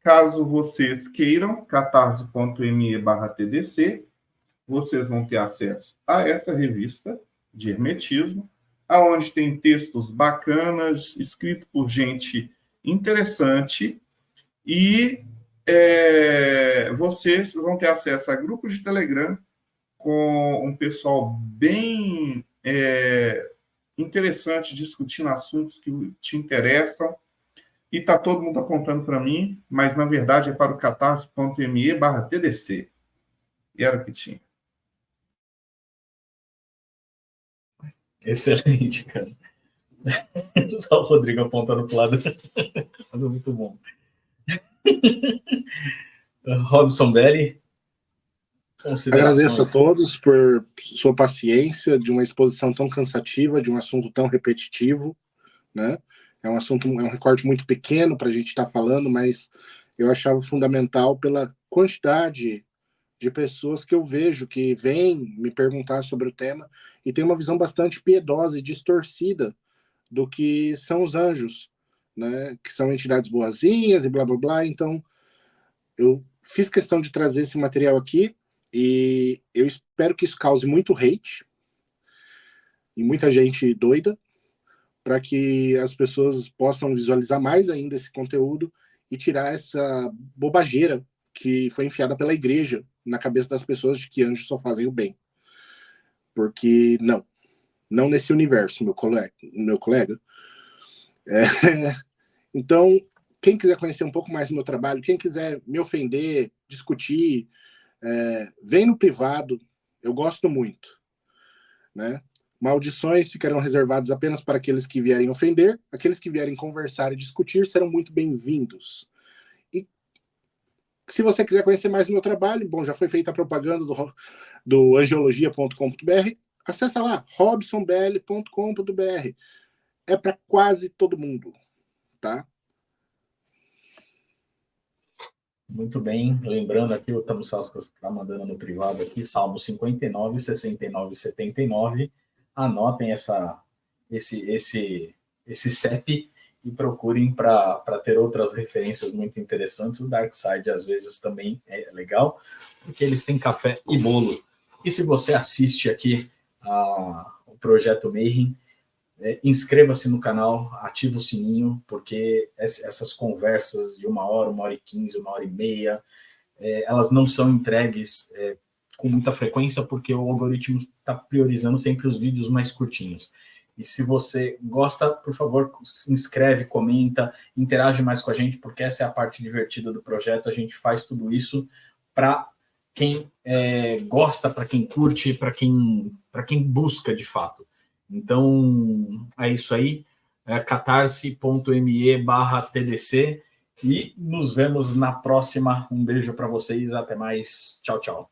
caso vocês queiram, catarse.me/TDC, vocês vão ter acesso a essa revista de hermetismo, aonde tem textos bacanas, escrito por gente interessante, e vocês vão ter acesso a grupos de Telegram com um pessoal bem interessante, discutindo assuntos que te interessam, e está todo mundo apontando para mim, mas na verdade é para o catarse.me/TDC. E era o que tinha. Excelente, cara. Só o Rodrigo apontando para o lado. Muito bom. Robson Belli. Agradeço a todos por sua paciência de uma exposição tão cansativa, de um assunto tão repetitivo, né? É um recorte muito pequeno para a gente estar falando, mas eu achava fundamental pela quantidade de pessoas que eu vejo que vêm me perguntar sobre o tema e tem uma visão bastante piedosa e distorcida do que são os anjos, né? Que são entidades boazinhas e blá blá blá. Então, eu fiz questão de trazer esse material aqui e eu espero que isso cause muito hate e muita gente doida, para que as pessoas possam visualizar mais ainda esse conteúdo e tirar essa bobageira que foi enfiada pela igreja na cabeça das pessoas de que anjos só fazem o bem. Porque não nesse universo, meu colega. Então, quem quiser conhecer um pouco mais do meu trabalho, quem quiser me ofender, discutir, vem no privado, eu gosto muito, né? Maldições ficarão reservadas apenas para aqueles que vierem ofender, aqueles que vierem conversar e discutir serão muito bem-vindos. E se você quiser conhecer mais do meu trabalho, bom, já foi feita a propaganda do angiologia.com.br, acessa lá, robsonbl.com.br. É para quase todo mundo, tá? Muito bem, lembrando aqui, o Tamosauskas está mandando no privado aqui, Salmo 59, 69 e 79, anotem esse CEP e procurem para ter outras referências muito interessantes. O Dark Side, às vezes, também é legal, porque eles têm café e bolo. E se você assiste aqui o Projeto Mayhem, inscreva-se no canal, ative o sininho, porque essas conversas de 1 hora, 1h15, 1h30, elas não são entregues com muita frequência, porque o algoritmo está priorizando sempre os vídeos mais curtinhos. E se você gosta, por favor, se inscreve, comenta, interage mais com a gente, porque essa é a parte divertida do projeto. A gente faz tudo isso para quem gosta, para quem curte, para quem busca de fato. Então, é isso aí, catarse.me/TDC, e nos vemos na próxima. Um beijo para vocês, até mais, tchau, tchau.